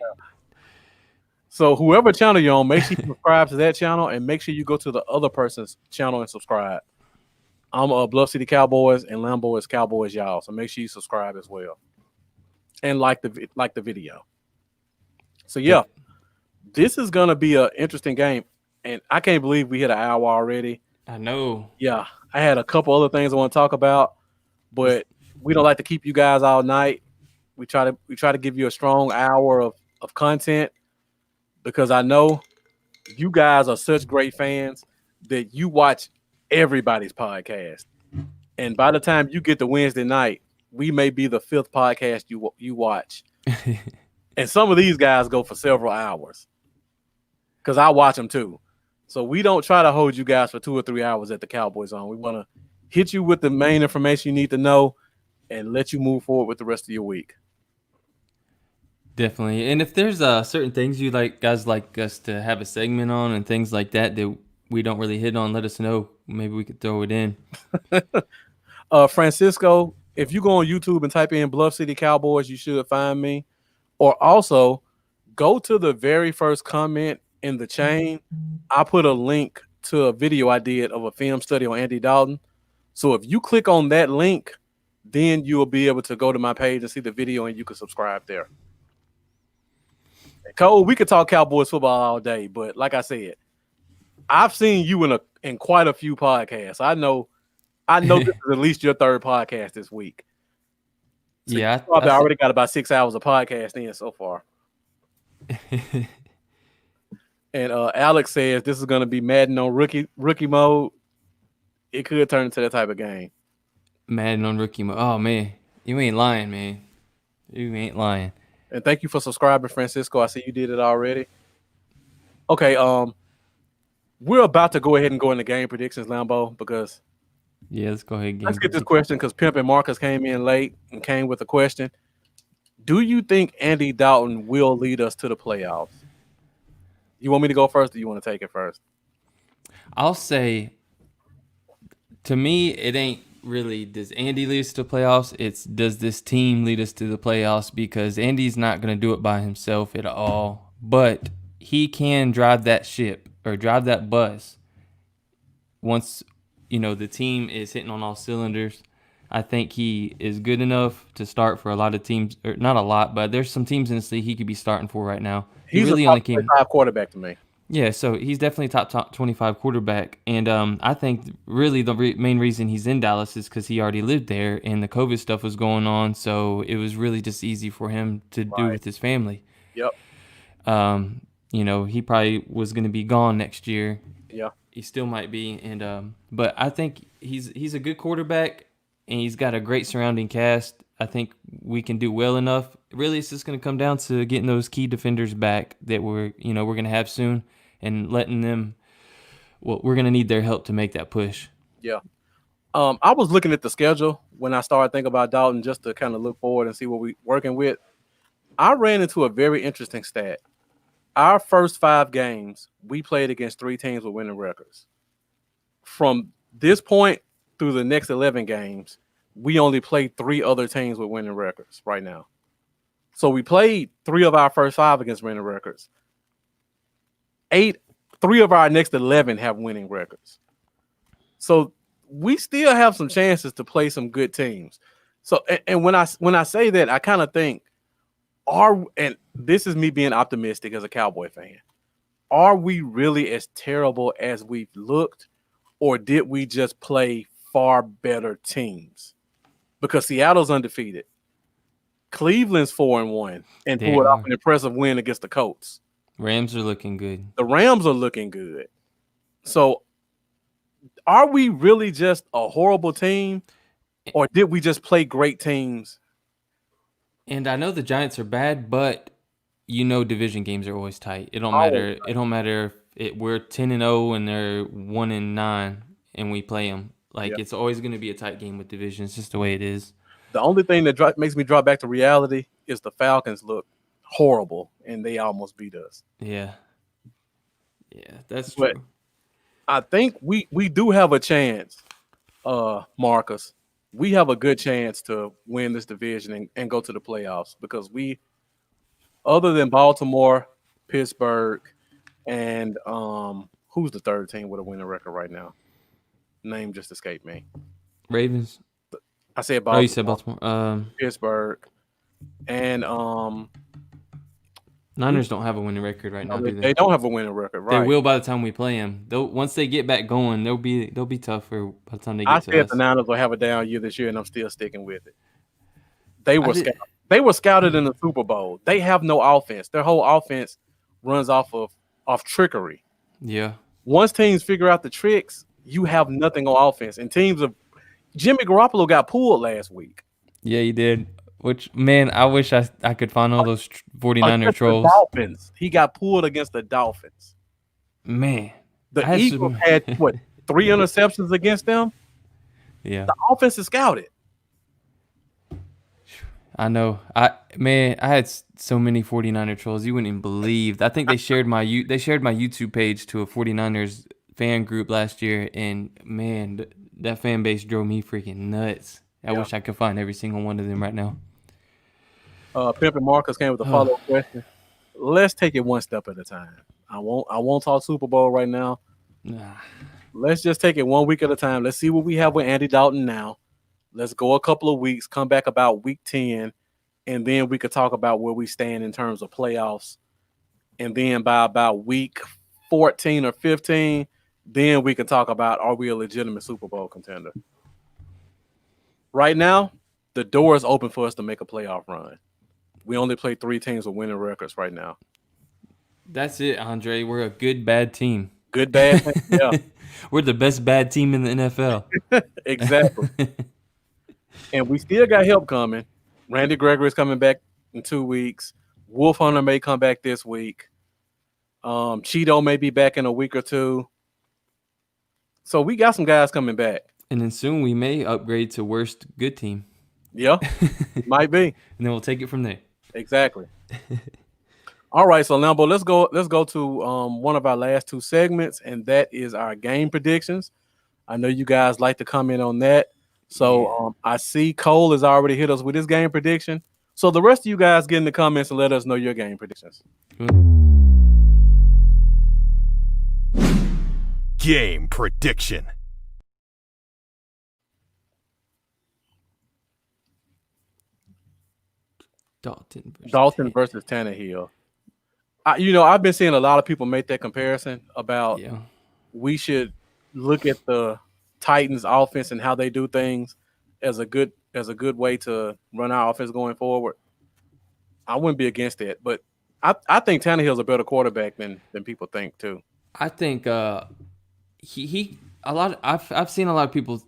So whoever channel you're on, make sure you subscribe to that channel, and make sure you go to the other person's channel and subscribe. I'm Bluff City Cowboys and Lambeau is Cowboys y'all. So make sure you subscribe as well and like the video. So yeah, this is gonna be an interesting game, and I can't believe we hit an hour already. I know. Yeah, I had a couple other things I want to talk about, but we don't like to keep you guys all night. We try to give you a strong hour of content because I know you guys are such great fans that you watch everybody's podcast. And by the time you get to Wednesday night, we may be the 5th podcast you watch. And some of these guys go for several hours because I watch them too. So we don't try to hold you guys for 2 or 3 hours at the Cowboy Zone. We want to hit you with the main information you need to know and let you move forward with the rest of your week. Definitely. And if there's certain things you guys like us to have a segment on and things like that we don't really hit on, let us know. Maybe we could throw it in. Francisco, if you go on YouTube and type in Bluff City Cowboys, you should find me. Or also go to the very first comment in the chain. I put a link to a video I did of a film study on Andy Dalton. So if you click on that link, then you'll be able to go to my page and see the video and you can subscribe there. Cole, we could talk Cowboys football all day, but like I said, I've seen you in quite a few podcasts. I know this is at least your 3rd podcast this week. So yeah, I already got about 6 hours of podcast in so far. And Alex says this is going to be Madden on rookie mode. It could turn into that type of game. Madden on rookie mode. Oh man, you ain't lying, man. You ain't lying. And thank you for subscribing, Francisco. I see you did it already. Okay, we're about to go ahead and go into game predictions, Lambeau, because let's go ahead. Let's get this question because Pimp and Marcus came in late and came with a question. Do you think Andy Dalton will lead us to the playoffs? You want me to go first, or do you want to take it first? I'll say, to me, it ain't really does Andy lead us to the playoffs. It's does this team lead us to the playoffs, because Andy's not going to do it by himself at all. But he can drive that ship or drive that bus once, the team is hitting on all cylinders. I think he is good enough to start for a lot of teams, or not a lot, but there's some teams in this league he could be starting for right now. He's really a top 25 quarterback to me. Yeah, so he's definitely top 25 quarterback. And I think really the main reason he's in Dallas is because he already lived there and the COVID stuff was going on. So it was really just easy for him to do with his family. Yep. He probably was going to be gone next year. Yeah. He still might be. And but I think he's a good quarterback and he's got a great surrounding cast. I think we can do well enough. Really, it's just going to come down to getting those key defenders back that we're going to have soon, and letting them. Well, we're going to need their help to make that push. Yeah. I was looking at the schedule when I started thinking about Dalton just to kind of look forward and see what we're working with. I ran into a very interesting stat. Our first 5 games, we played against 3 teams with winning records. From this point through the next 11 games, we only played 3 other teams with winning records right now. So we played 3 of our first 5 against winning records. 3 of our next 11 have winning records. So we still have some chances to play some good teams. So, and when I say that, I kind of think, and this is me being optimistic as a Cowboy fan, are we really as terrible as we've looked, or did we just play far better teams? Because Seattle's undefeated. Cleveland's 4-1 and pulled off an impressive win against the Colts. Rams are looking good. The Rams are looking good. So are we really just a horrible team, or did we just play great teams? And I know the Giants are bad, but division games are always tight. It don't matter. It don't matter if we're 10-0 and they're 1-9 and we play them. It's always going to be a tight game with division. It's just the way it is. The only thing that makes me drop back to reality is the Falcons look horrible, and they almost beat us. Yeah, that's true. But I think we do have a chance, Marcus. We have a good chance to win this division and go to the playoffs, because we, other than Baltimore, Pittsburgh, and who's the third team with a winning record right now? name just escaped me. Ravens. I said Oh, you Baltimore, said Baltimore. Pittsburgh, and Niners don't have a winning record right now, do they? they don't have a winning record, right? They will by the time we play them. Once they get back going, they'll be tougher by the time they I get to said us. the Niners will have a down year this year, and I'm still sticking with it. They were scouted in the Super Bowl. They have no offense. Their whole offense runs off trickery. Yeah. Once teams figure out the tricks, you have nothing on offense. And Jimmy Garoppolo got pulled last week. Yeah, he did. Which, man, I wish I could find all those 49er trolls. The Dolphins. He got pulled against the Dolphins. Man. The Eagles had, 3 interceptions against them? Yeah. The offense is scouted. I know. I had so many 49er trolls. You wouldn't even believe. I think they shared my YouTube page to a 49ers fan group last year, and man, that fan base drove me freaking nuts. I wish I could find every single one of them right now. Pimp and Marcus came with a follow-up question. Let's take it one step at a time. I won't talk Super Bowl right now. Nah. Let's just take it 1 week at a time. Let's see what we have with Andy Dalton now. Let's go a couple of weeks, come back about week 10, and then we could talk about where we stand in terms of playoffs. And then by about week 14 or 15, then we can talk about, are we a legitimate Super Bowl contender? Right now, the door is open for us to make a playoff run. We only play 3 teams with winning records right now. That's it, Andre. We're a good, bad team. Good, bad? Yeah. We're the best bad team in the NFL. Exactly. And we still got help coming. Randy Gregory is coming back in 2 weeks. Wolf Hunter may come back this week. Cheeto may be back in a week or 2. So we got some guys coming back. And then soon we may upgrade to worst good team. Yeah, might be. And then we'll take it from there. Exactly. All right, so Lambo, let's go to one of our last 2 segments, and that is our game predictions. I know you guys like to comment on that. So I see Cole has already hit us with his game prediction. So the rest of you guys get in the comments and let us know your game predictions. Game prediction. Dalton versus Tannehill. I've been seeing a lot of people make that comparison about we should look at the Titans offense and how they do things as a good way to run our offense going forward. I wouldn't be against that, but I think Tannehill's a better quarterback than people think too. I think I've seen a lot of people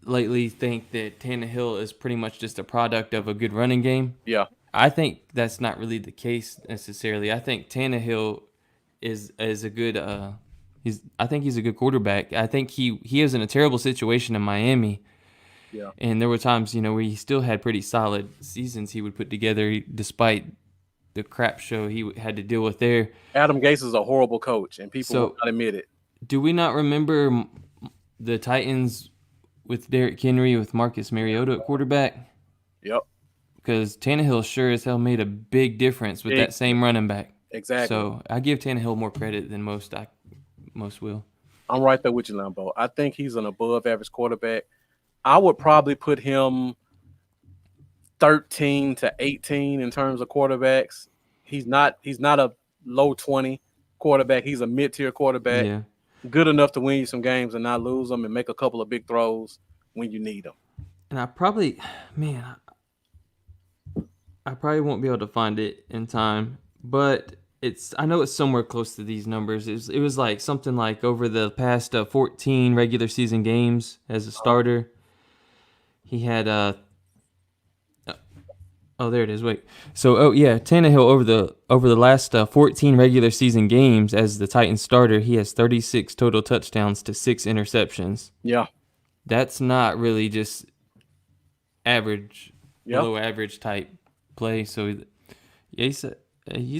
lately think that Tannehill is pretty much just a product of a good running game. Yeah. I think that's not really the case necessarily. I think Tannehill is a good he's a good quarterback. I think he was in a terrible situation in Miami. Yeah. And there were times, where he still had pretty solid seasons he would put together despite the crap show he had to deal with there. Adam Gase is a horrible coach, and people will not admit it. Do we not remember the Titans with Derrick Henry with Marcus Mariota at quarterback? Yep. Because Tannehill sure as hell made a big difference with that same running back. Exactly. So I give Tannehill more credit than most will. I'm right there with you, Lambo. I think he's an above-average quarterback. I would probably put him 13 to 18 in terms of quarterbacks. He's not a low 20 quarterback. He's a mid-tier quarterback. Yeah. Good enough to win you some games and not lose them and make a couple of big throws when you need them. And I probably won't be able to find it in time, but I know it's somewhere close to these numbers. It was like something like over the past 14 regular season games as a starter, he had there it is. Wait. So Tannehill over the last 14 regular season games as the Titans starter, he has 36 total touchdowns to 6 interceptions. Yeah. That's not really just average, below average type play. So he's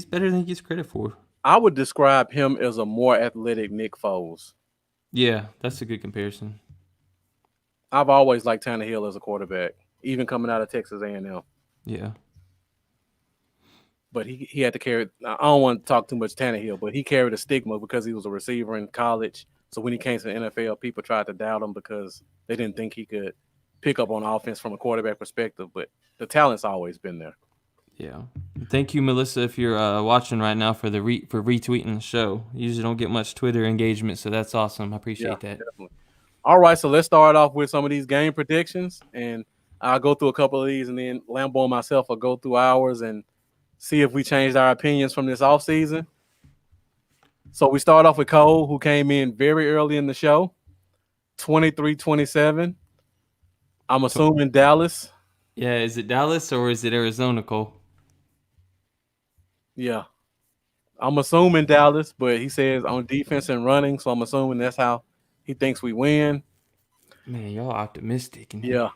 better than he gets credit for. I would describe him as a more athletic Nick Foles. Yeah, that's a good comparison. I've always liked Tannehill as a quarterback, even coming out of Texas A&M. Yeah. But he had to carry – I don't want to talk too much Tannehill, but he carried a stigma because he was a receiver in college. So when he came to the NFL, people tried to doubt him because they didn't think he could pick up on offense from a quarterback perspective. But the talent's always been there. Yeah. Thank you, Melissa, if you're watching right now for for retweeting the show. You usually don't get much Twitter engagement, so that's awesome. I appreciate that. Definitely. All right, so let's start off with some of these game predictions, and I'll go through a couple of these, and then Lambo and myself will go through ours and see if we changed our opinions from this offseason. So we start off with Cole, who came in very early in the show, 23-27. I'm assuming Dallas. Yeah, is it Dallas or is it Arizona, Cole? Yeah. I'm assuming Dallas, but he says on defense and running, so I'm assuming that's how he thinks we win. Man, y'all optimistic. Yeah.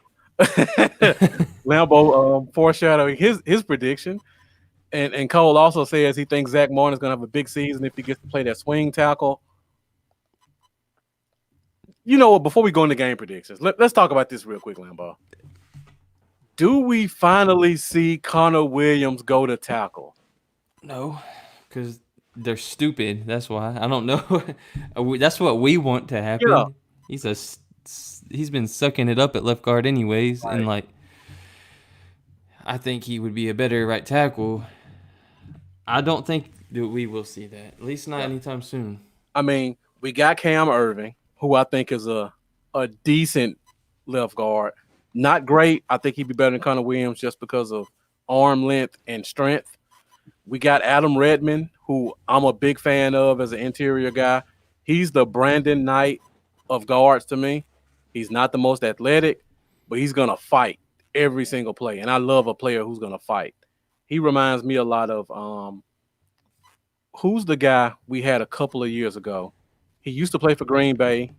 Lambo foreshadowing his prediction. And Cole also says he thinks Zach Martin is going to have a big season if he gets to play that swing tackle. You know what? Before we go into game predictions, let's talk about this real quick, Lambo. Do we finally see Connor Williams go to tackle? No, because they're stupid. That's why. I don't know. That's what we want to happen. Yeah. He's been sucking it up at left guard anyways, right. And I think he would be a better right tackle. I don't think that we will see that, at least not anytime soon. I mean, we got Cam Irving, who I think is a decent left guard. Not great. I think he'd be better than Connor Williams just because of arm length and strength. We got Adam Redman, who I'm a big fan of as an interior guy. He's the Brandon Knight of guards to me. He's not the most athletic, but he's going to fight every single play. And I love a player who's going to fight. He reminds me a lot of who's the guy we had a couple of years ago? He used to play for Green Bay.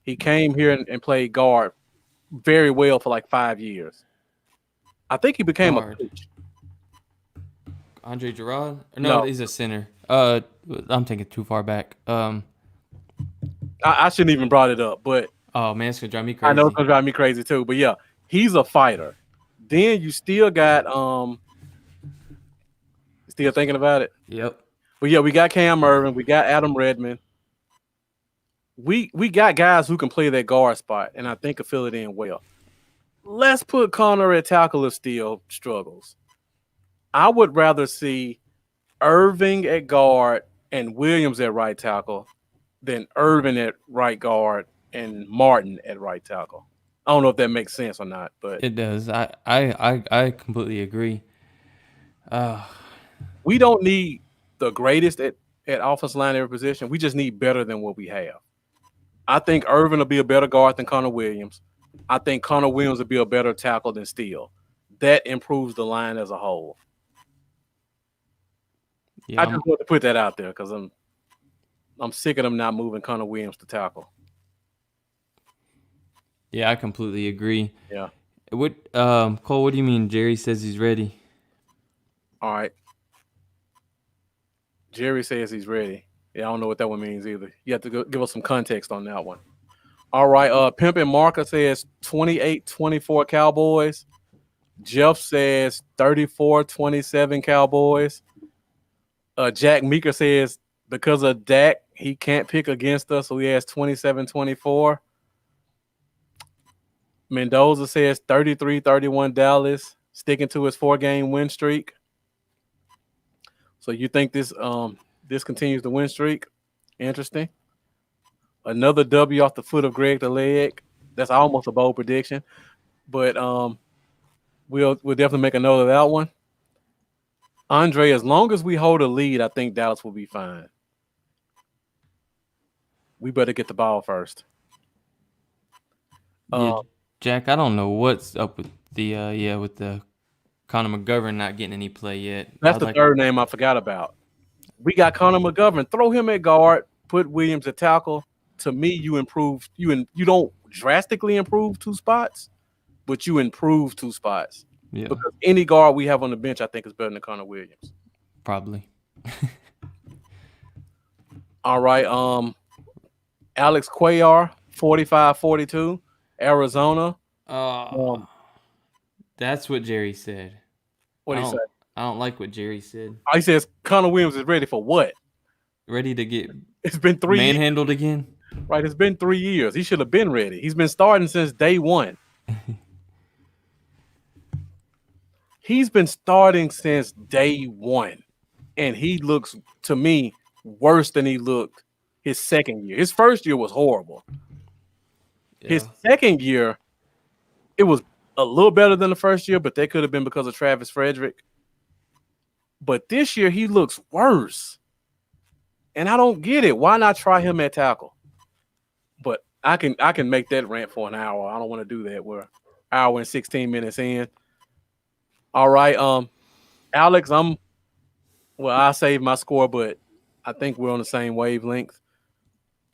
He came here and played guard very well for like 5 years. I think he became a coach. Andre Gerard? No, he's a center. I'm thinking too far back. I shouldn't even brought it up, but oh man, it's gonna drive me crazy. I know it's gonna drive me crazy too, but yeah, he's a fighter. Then you still got still thinking about it? Yep. But yeah, we got Cam Irvin, we got Adam Redman. We got guys who can play that guard spot, and I think could fill it in well. Let's put Connor at tackle if Steele struggles. I would rather see Irving at guard and Williams at right tackle than Irvin at right guard and Martin at right tackle. I don't know if that makes sense or not, but it does. I completely agree. We don't need the greatest at offensive line every position. We just need better than what we have. I think Irvin will be a better guard than Connor Williams. I think Connor Williams will be a better tackle than Steele. That improves the line as a whole. Yeah, I just want to put that out there because I'm sick of them not moving Connor Williams to tackle. Yeah, I completely agree. Yeah. Cole, what do you mean Jerry says he's ready? All right. Jerry says he's ready. Yeah, I don't know what that one means either. You have to give us some context on that one. All right. Pimp and Marker says 28-24 Cowboys. Jeff says 34-27 Cowboys. Jack Meeker says because of Dak, he can't pick against us, so he has 27-24. Mendoza says 33-31 Dallas, sticking to his 4-game win streak. So you think this continues the win streak? Interesting. Another W off the foot of Greg the Leg. That's almost a bold prediction, but we'll definitely make a note of that one. Andre, as long as we hold a lead, I think Dallas will be fine. We better get the ball first. Yeah, Jack, I don't know what's up with the Connor McGovern not getting any play yet. That's the third name I forgot about. We got Connor McGovern. Throw him at guard. Put Williams at tackle. To me, you improve. You don't drastically improve 2 spots, but you improve 2 spots. Yeah. Because any guard we have on the bench, I think, is better than Connor Williams. Probably. All right. Alex Cuellar, 45-42, Arizona. That's what Jerry said. What did he say? I don't like what Jerry said. He says Connor Williams is ready for what? Ready to get it's been 3 manhandled again? Right, it's been 3 years. He should have been ready. He's been starting since day one. He's been starting since day one, and he looks, to me, worse than he looked his second year. His first year was horrible. Yeah. His second year, it was a little better than the first year, but that could have been because of Travis Frederick. But this year, he looks worse. And I don't get it. Why not try him at tackle? But I can make that rant for an hour. I don't want to do that. We're hour and 16 minutes in. All right, Alex, I saved my score, but I think we're on the same wavelength.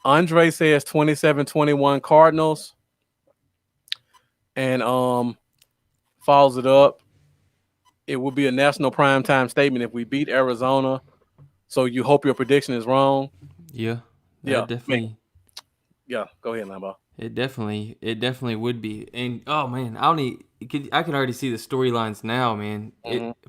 Andre says 27-21 Cardinals. And follows it up. It will be a national primetime statement if we beat Arizona. So you hope your prediction is wrong. Yeah. Definitely. Yeah, go ahead, Lambo. It definitely would be. And oh man, I can already see the storylines now, man.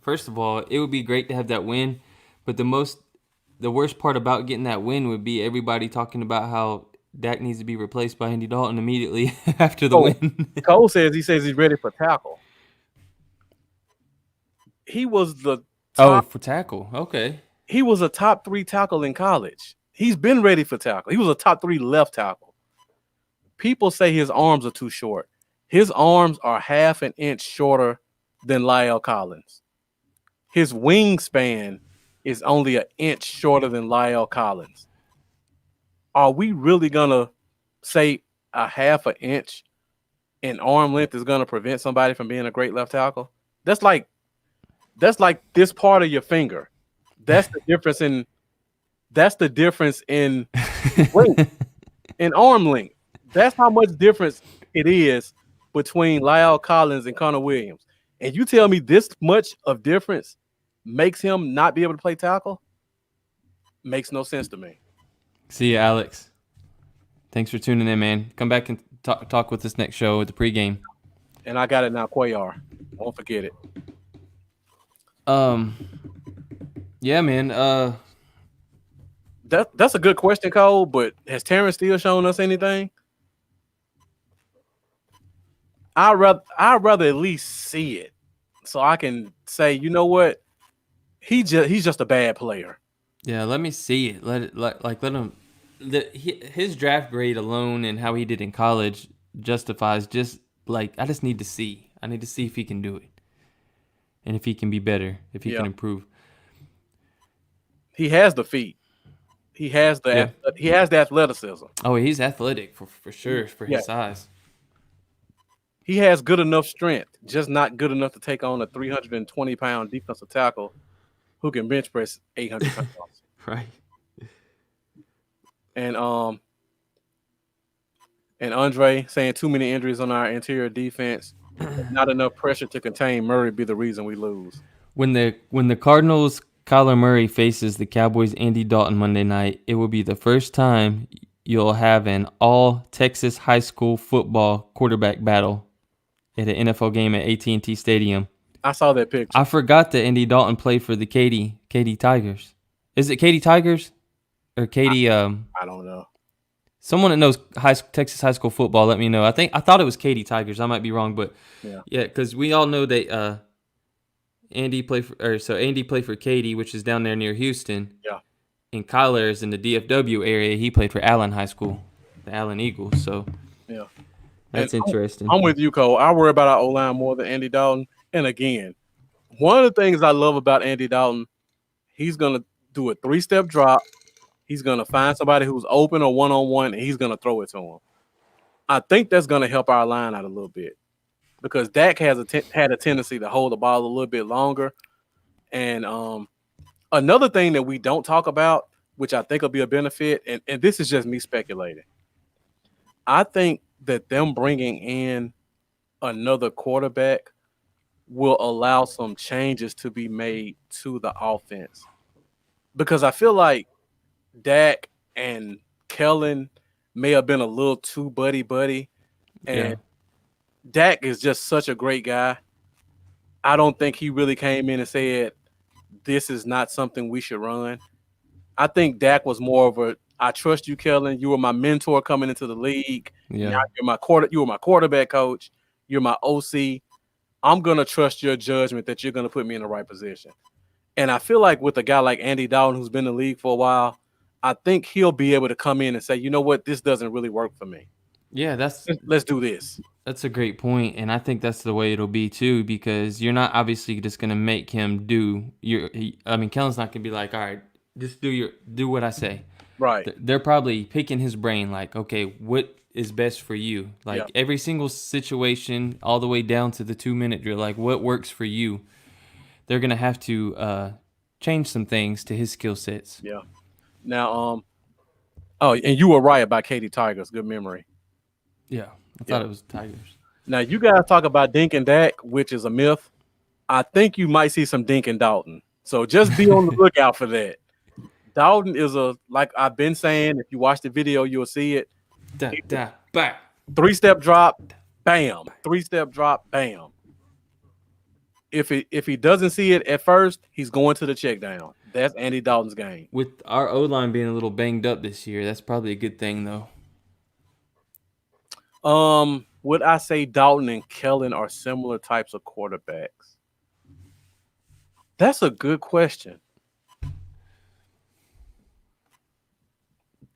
First of all, it would be great to have that win, but the worst part about getting that win would be everybody talking about how Dak needs to be replaced by Andy Dalton immediately after the win. Cole says he's ready for tackle. He was the top, for tackle. Okay. He was a top 3 tackle in college. He's been ready for tackle. He was a top 3 left tackle. People say his arms are too short. His arms are half an inch shorter than Lyle Collins. His wingspan is only an inch shorter than Lyle Collins. Are we really going to say a half an inch in arm length is going to prevent somebody from being a great left tackle? That's like this part of your finger. That's the difference in length, in arm length. That's how much difference it is between Lyle Collins and Connor Williams. And you tell me this much of difference makes him not be able to play tackle? Makes no sense to me. See you, Alex. Thanks for tuning in, man. Come back and talk with us next show at the pregame. And I got it now, Quayar. Won't forget it. Yeah, man. That's a good question, Cole, but has Terrence Steele shown us anything? I'd rather at least see it so I can say, you know what? He's just a bad player. Yeah, let me see it. Let him. His draft grade alone and how he did in college justifies I just need to see. I need to see if he can do it, and if he can be better, if he can improve. He has the feet. He has the athleticism. Oh, he's athletic for sure for his size. He has good enough strength, just not good enough to take on a 320-pound defensive tackle who can bench press 800 pounds. Right. And Andre saying too many injuries on our interior defense, not enough pressure to contain Murray be the reason we lose. When the Cardinals Kyler Murray faces the Cowboys Andy Dalton Monday night, it will be the first time you'll have an all Texas high school football quarterback battle at an NFL game at AT&T Stadium. I saw that picture. I forgot that Andy Dalton played for the Katy Tigers. Is it Katy Tigers or Katy? I don't know. Someone that knows Texas high school football, let me know. I thought it was Katy Tigers. I might be wrong, but yeah, because we all know that Andy played for Katy, which is down there near Houston. Yeah. And Kyler is in the DFW area. He played for Allen High School, the Allen Eagles. So yeah, that's interesting. I'm with you, Cole. I worry about our O-line more than Andy Dalton. And again, one of the things I love about Andy Dalton, he's going to do a 3-step drop. He's going to find somebody who's open or one-on-one, and he's going to throw it to him. I think that's going to help our line out a little bit because Dak had a tendency to hold the ball a little bit longer. And another thing that we don't talk about, which I think will be a benefit, and this is just me speculating, I think that them bringing in another quarterback will allow some changes to be made to the offense. Because I feel like Dak and Kellen may have been a little too buddy-buddy. And Dak is just such a great guy. I don't think he really came in and said, this is not something we should run. I think Dak was more of a I trust you, Kellen. You were my mentor coming into the league. Yeah. Now you were my quarterback coach. You're my OC. I'm gonna trust your judgment that you're gonna put me in the right position. And I feel like with a guy like Andy Dalton, who's been in the league for a while, I think he'll be able to come in and say, you know what, this doesn't really work for me. Yeah, Let's do this. That's a great point, and I think that's the way it'll be too, because you're not obviously just gonna make him do Kellen's not gonna be like, all right, just do what I say. Right. They're probably picking his brain, like, okay, what is best for you? Like every single situation, all the way down to the 2-minute drill, like what works for you. They're gonna have to change some things to his skill sets. Yeah. Now, and you were right about Katy Tigers. Good memory. Yeah, I thought it was Tigers. Now, you guys talk about Dink and Dak, which is a myth. I think you might see some Dink and Dalton. So just be on the lookout for that. Dalton is like I've been saying, if you watch the video, you'll see it. Back. 3-step drop, bam. 3-step drop, bam. If he doesn't see it at first, he's going to the check down. That's Andy Dalton's game. With our O-line being a little banged up this year, that's probably a good thing, though. Would I say Dalton and Kellen are similar types of quarterbacks? That's a good question.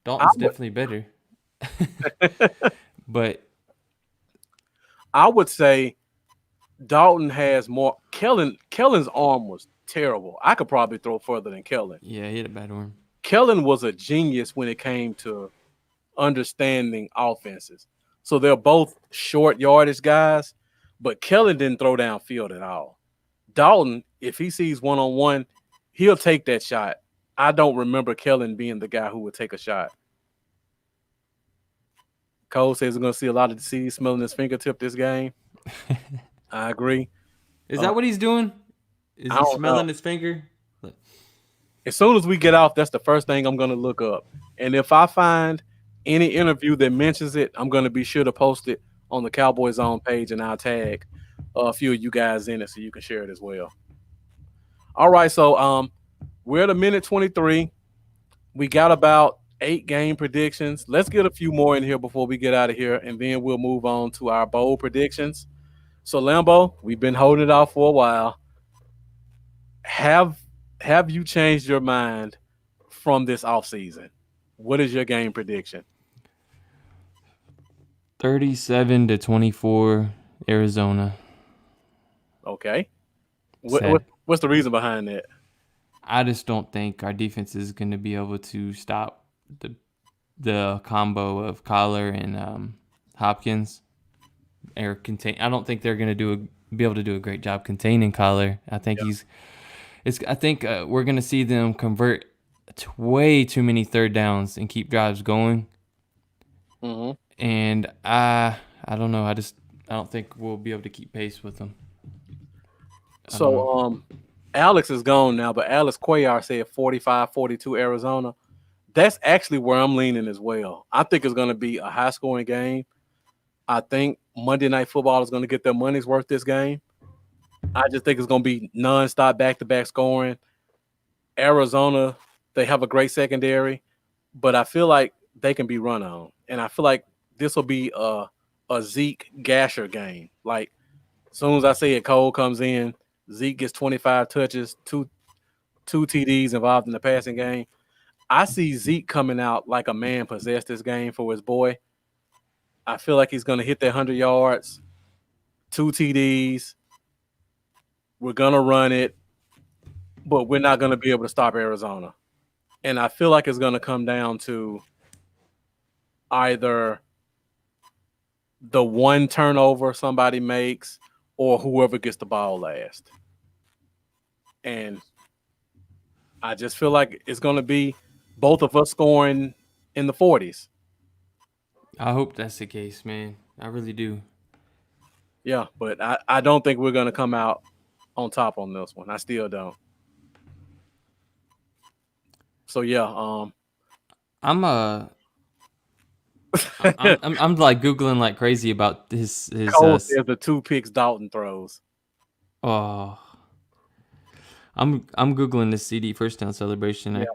Dalton's definitely better. But I would say Dalton has more. Kellen's arm was terrible. I could probably throw further than Kellen. Yeah, he had a bad arm. Kellen was a genius when it came to understanding offenses. So they're both short yardage guys, but Kellen didn't throw downfield at all. Dalton, if he sees one-on-one, he'll take that shot. I don't remember Kellen being the guy who would take a shot. Cole says we're going to see a lot of the CD smelling his fingertip this game. I agree. Is that what he's doing? Is he smelling his finger? As soon as we get off, that's the first thing I'm going to look up. And if I find any interview that mentions it, I'm going to be sure to post it on the Cowboy Zone page, and I'll tag a few of you guys in it so you can share it as well. All right, so we're at a minute 23. We got about 8 game predictions. Let's get a few more in here before we get out of here, and then we'll move on to our bold predictions. So, Lambo, we've been holding it off for a while. Have you changed your mind from this offseason? What is your game prediction? 37-24 Arizona. Okay. What's the reason behind that? I just don't think our defense is going to be able to stop the combo of Collar and Hopkins. Or contain. I don't think they're going to be able to do a great job containing Collar. I think we're going to see them convert way too many third downs and keep drives going. Mm-hmm. And I don't know. I don't think we'll be able to keep pace with them. So Alex is gone now, but Alex Cuellar said 45-42 Arizona. That's actually where I'm leaning as well. I think it's going to be a high-scoring game. I think Monday Night Football is going to get their money's worth this game. I just think it's going to be nonstop back-to-back scoring. Arizona, they have a great secondary, but I feel like they can be run on. And I feel like this will be a Zeke Gasher game. Like, as soon as I say it, Cole comes in, Zeke gets 25 touches, two TDs involved in the passing game. I see Zeke coming out like a man possessed this game for his boy. I feel like he's going to hit that 100 yards, 2 TDs. We're going to run it, but we're not going to be able to stop Arizona. And I feel like it's going to come down to either the one turnover somebody makes or whoever gets the ball last. And I just feel like it's going to be both of us scoring in the 40s. I hope that's the case, man. I really do. Yeah, but I don't think we're going to come out on top on this one. I still don't. So, yeah. I'm like Googling like crazy about his Cole says the 2 picks Dalton throws. Oh. I'm Googling the CD first down celebration.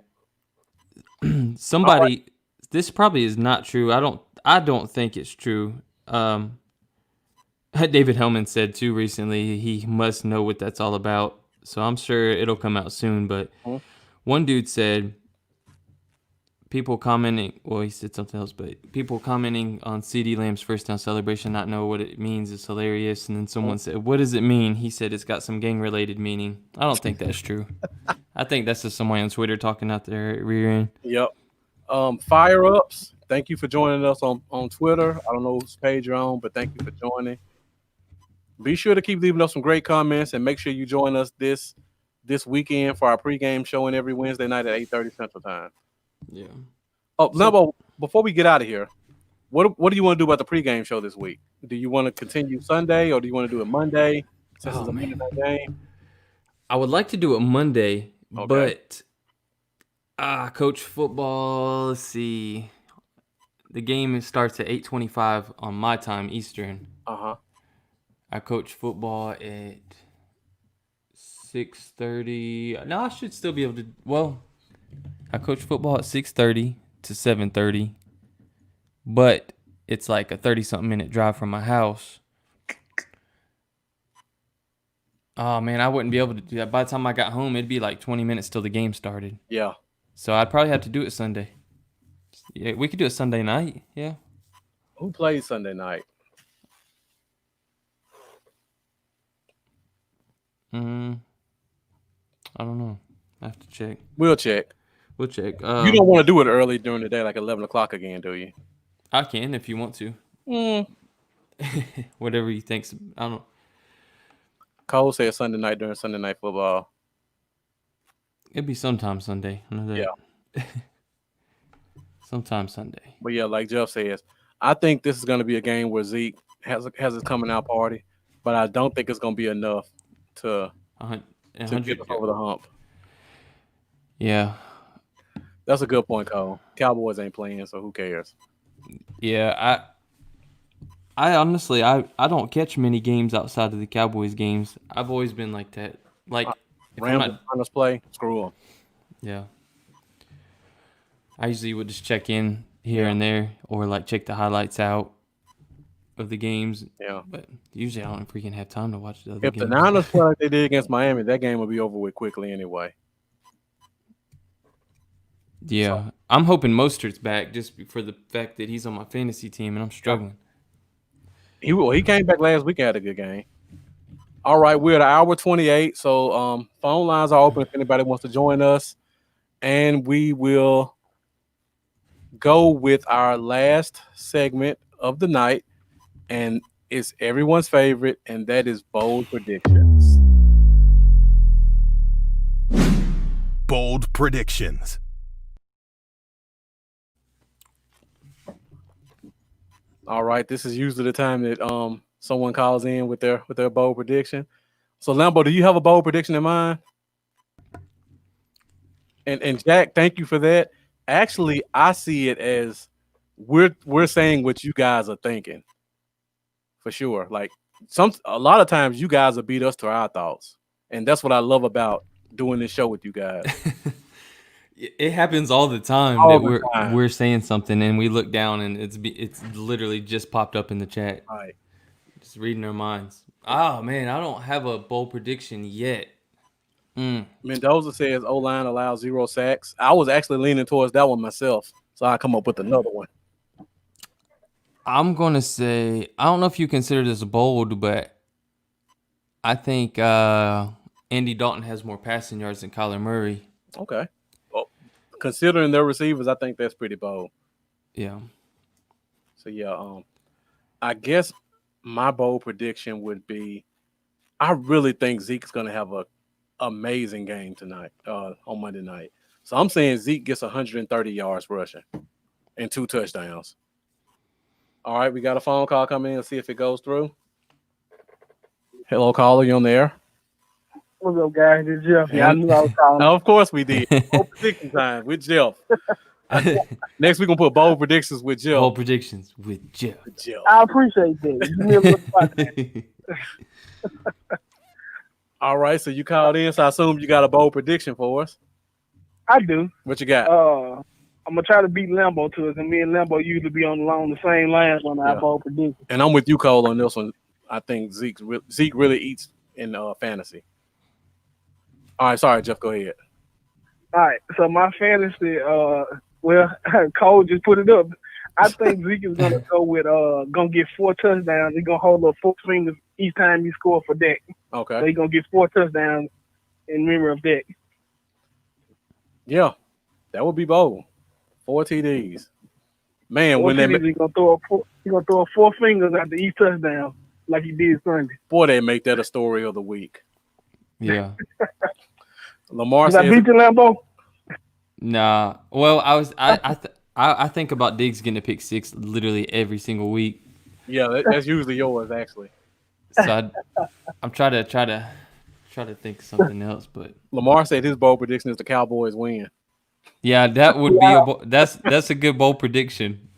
Yeah. Somebody this probably is not true. I don't think it's true. David Hellman said too recently he must know what that's all about. So I'm sure it'll come out soon. But one dude said people commenting. Well, he said something else, but people commenting on CeeDee Lamb's first down celebration not know what it means is hilarious. And then someone said, "What does it mean?" He said it's got some gang related meaning. I don't think that's true. I think that's just someone on Twitter talking out their rear end. Yep. Fire ups. Thank you for joining us on Twitter. I don't know whose page you're on, but thank you for joining. Be sure to keep leaving us some great comments and make sure you join us this weekend for our pregame showing every Wednesday night at 8:30 Central Time. Yeah. Oh, Lambo, before we get out of here, what do you want to do about the pregame show this week? Do you want to continue Sunday or do you want to do it Monday since it's a Monday night game? I would like to do it Monday, Okay. but coach football, let's see. The game starts at 8:25 on my time, Eastern. Uh-huh. I coach football at 6:30. No, I should still be able to. Well, I coach football at 6:30 to 7:30, but it's like a 30-something minute drive from my house. Oh, man, I wouldn't be able to do that. By the time I got home, it'd be like 20 minutes till the game started. Yeah. So I'd probably have to do it Sunday. Yeah, we could do it Sunday night. Yeah. Who plays Sunday night? I don't know. I have to check. We'll check. We'll check. You don't want to do it early during the day, like 11 o'clock again, do you? I can if you want to. Whatever you think. I don't know. Cole said Sunday night during Sunday night football. It'd be sometime Sunday. Yeah. Sometime Sunday. But yeah, like Jeff says, I think this is going to be a game where Zeke has his coming out party, but I don't think it's going to be enough to get us over the hump. Yeah. That's a good point, Cole. Cowboys ain't playing, so who cares? Yeah, I honestly, I don't catch many games outside of the Cowboys games. I've always been like that. Like, Rams and Cardinals play, screw them. Yeah. I usually would just check in here and there or like check the highlights out of the games. Yeah. But usually I don't freaking have time to watch the other If games. the Niners play like they did against Miami, that game will be over with quickly anyway. Yeah. I'm hoping Mostert's back just for the fact that he's on my fantasy team and I'm struggling. He came back last week and had a good game. All right, we're at hour 28, so phone lines are open if anybody wants to join us. And we will go with our last segment of the night, and it's everyone's favorite, and that is bold predictions. Bold predictions. All right, this is usually the time that someone calls in with their bold prediction. So Lambo, do you have a bold prediction in mind? And Jack, thank you for that. Actually, I see it as we're saying what you guys are thinking. For sure. Like a lot of times you guys will beat us to our thoughts. And that's what I love about doing this show with you guys. It happens all the time we're saying something and we look down and it's literally just popped up in the chat. Right. Just reading our minds. Oh man, I don't have a bold prediction yet. Mendoza says O-line allows 0 sacks. I was actually leaning towards that one myself, so I come up with another one. I'm gonna say I don't know if you consider this bold, but I think Andy Dalton has more passing yards than Kyler Murray. Okay. Well, considering their receivers, I think that's pretty bold. Yeah. So yeah, I guess my bold prediction would be I really think Zeke's gonna have a amazing game tonight on Monday night. So I'm saying Zeke gets 130 yards rushing and 2 touchdowns. All right, we got a phone call coming in and see if it goes through. Hello, caller, you on the air? What's up, guys? It's Jeff. Yeah, I knew I was calling. Of course we did. Bold prediction time with Jeff. Next we're gonna put bold predictions with Jeff. Bold predictions with Jeff. I appreciate that. You never look like that. All right, so you called in, so I assume you got a bold prediction for us. I do. What you got? I'm gonna try to beat Lambo to us, and me and Lambo usually be along the same lines on our bold predictions. And I'm with you, Cole, on this one. I think Zeke really eats in fantasy. All right, sorry, Jeff. Go ahead. All right, so my fantasy, Cole just put it up. I think Zeke is gonna go with gonna get 4 touchdowns. He's gonna hold up 4 fingers each time he score for Dak. Okay. So he's gonna get 4 touchdowns in memory of Dak. Yeah, that would be bold. 4 TDs. Man, when he's gonna throw 4 fingers after each touchdown like he did Sunday. Boy, they make that a story of the week. Yeah. Lamar says, I beat you, Lambo? Nah. Well, I think about Diggs getting a pick 6 literally every single week. Yeah, that's usually yours actually. So I'm trying to think of something else, but Lamar said his bold prediction is the Cowboys win. Yeah, that would be that's a good bold prediction.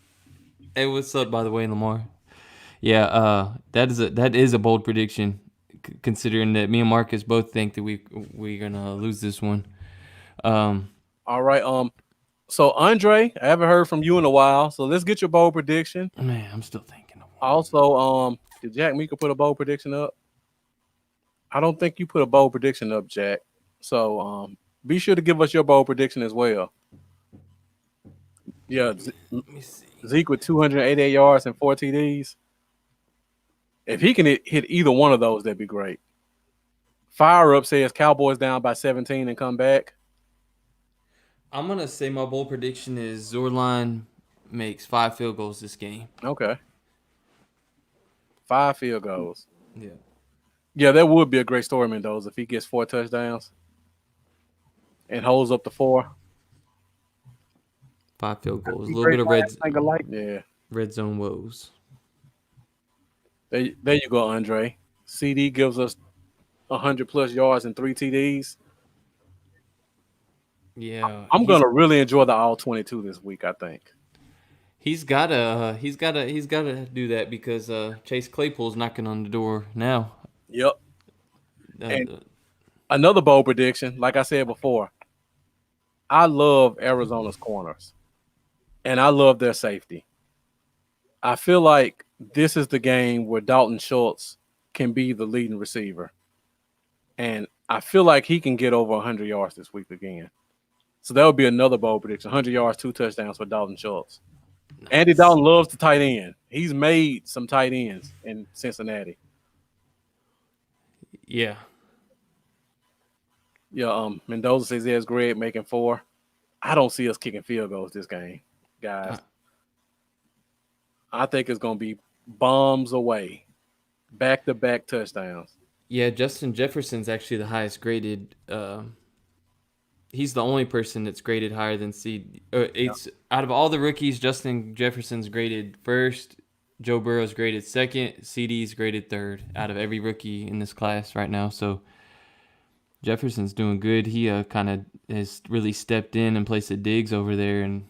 Hey, what's up, by the way, Lamar? Yeah, that is a bold prediction, considering that me and Marcus both think that we're gonna lose this one. All right. So Andre, I haven't heard from you in a while, so let's get your bold prediction. Man, I'm still thinking. Also, did Jack Meeker put a bold prediction up? I don't think you put a bold prediction up, Jack. So be sure to give us your bold prediction as well. Yeah, Let me see. Zeke with 288 yards and 4 TDs. If he can hit either one of those, that'd be great. Fire Up says Cowboys down by 17 and come back. I'm going to say my bold prediction is Zorline makes 5 field goals this game. Okay. 5 field goals. Yeah. Yeah, that would be a great story, Mendoza, if he gets 4 touchdowns and holds up to 4. 5 field goals. A little bit of red zone woes. There you go, Andre. CD gives us 100-plus yards and 3 TDs. Yeah. I'm going to really enjoy the all-22 this week, I think. He's gotta do that because Chase Claypool's knocking on the door now. Yep. And another bold prediction, like I said before, I love Arizona's corners, and I love their safety. I feel like this is the game where Dalton Schultz can be the leading receiver, and I feel like he can get over 100 yards this week again. So that would be another bold prediction: 100 yards, 2 touchdowns for Dalton Schultz. Nice. Andy Dalton loves the tight end. He's made some tight ends in Cincinnati. Yeah. Yeah, Mendoza says there's Greg making 4. I don't see us kicking field goals this game, guys. I think it's going to be bombs away, back-to-back touchdowns. Yeah, Justin Jefferson's actually the highest graded. He's the only person that's graded higher than CD. Out of all the rookies, Justin Jefferson's graded first. Joe Burrow's graded second. CD's graded third out of every rookie in this class right now. So Jefferson's doing good. He kind of has really stepped in and placed a Diggs over there and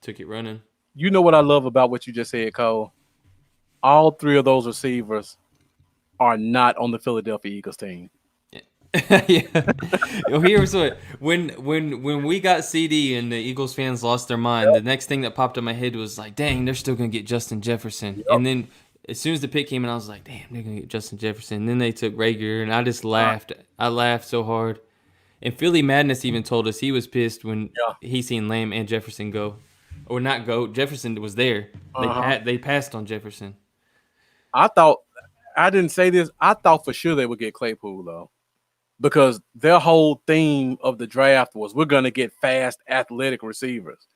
took it running. You know what I love about what you just said, Cole? All 3 of those receivers are not on the Philadelphia Eagles team. Yeah. Here's what when we got CD and the Eagles fans lost their mind, the next thing that popped in my head was like, dang, they're still gonna get Justin Jefferson. Yep. And then as soon as the pick came in, I was like, damn, they're gonna get Justin Jefferson. And then they took Rager, and I just laughed. I laughed so hard. And Philly Madness even told us he was pissed when he seen Lamb and Jefferson go. Or not go. Jefferson was there. They passed on Jefferson. I didn't say this. I thought for sure they would get Claypool, though. Because their whole theme of the draft was we're going to get fast, athletic receivers.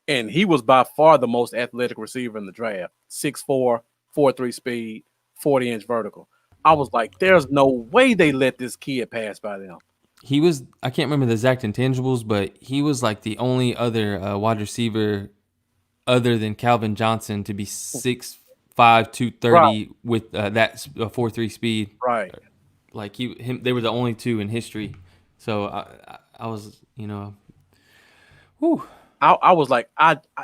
And he was by far the most athletic receiver in the draft. 6'4", 4.3 speed, 40-inch vertical. I was like, there's no way they let this kid pass by them. He was, I can't remember the exact intangibles, but he was like the only other wide receiver other than Calvin Johnson to be 6'5", 230 with that 4.3 speed. Right. Like they were the only 2 in history. So I was, whew. I was like,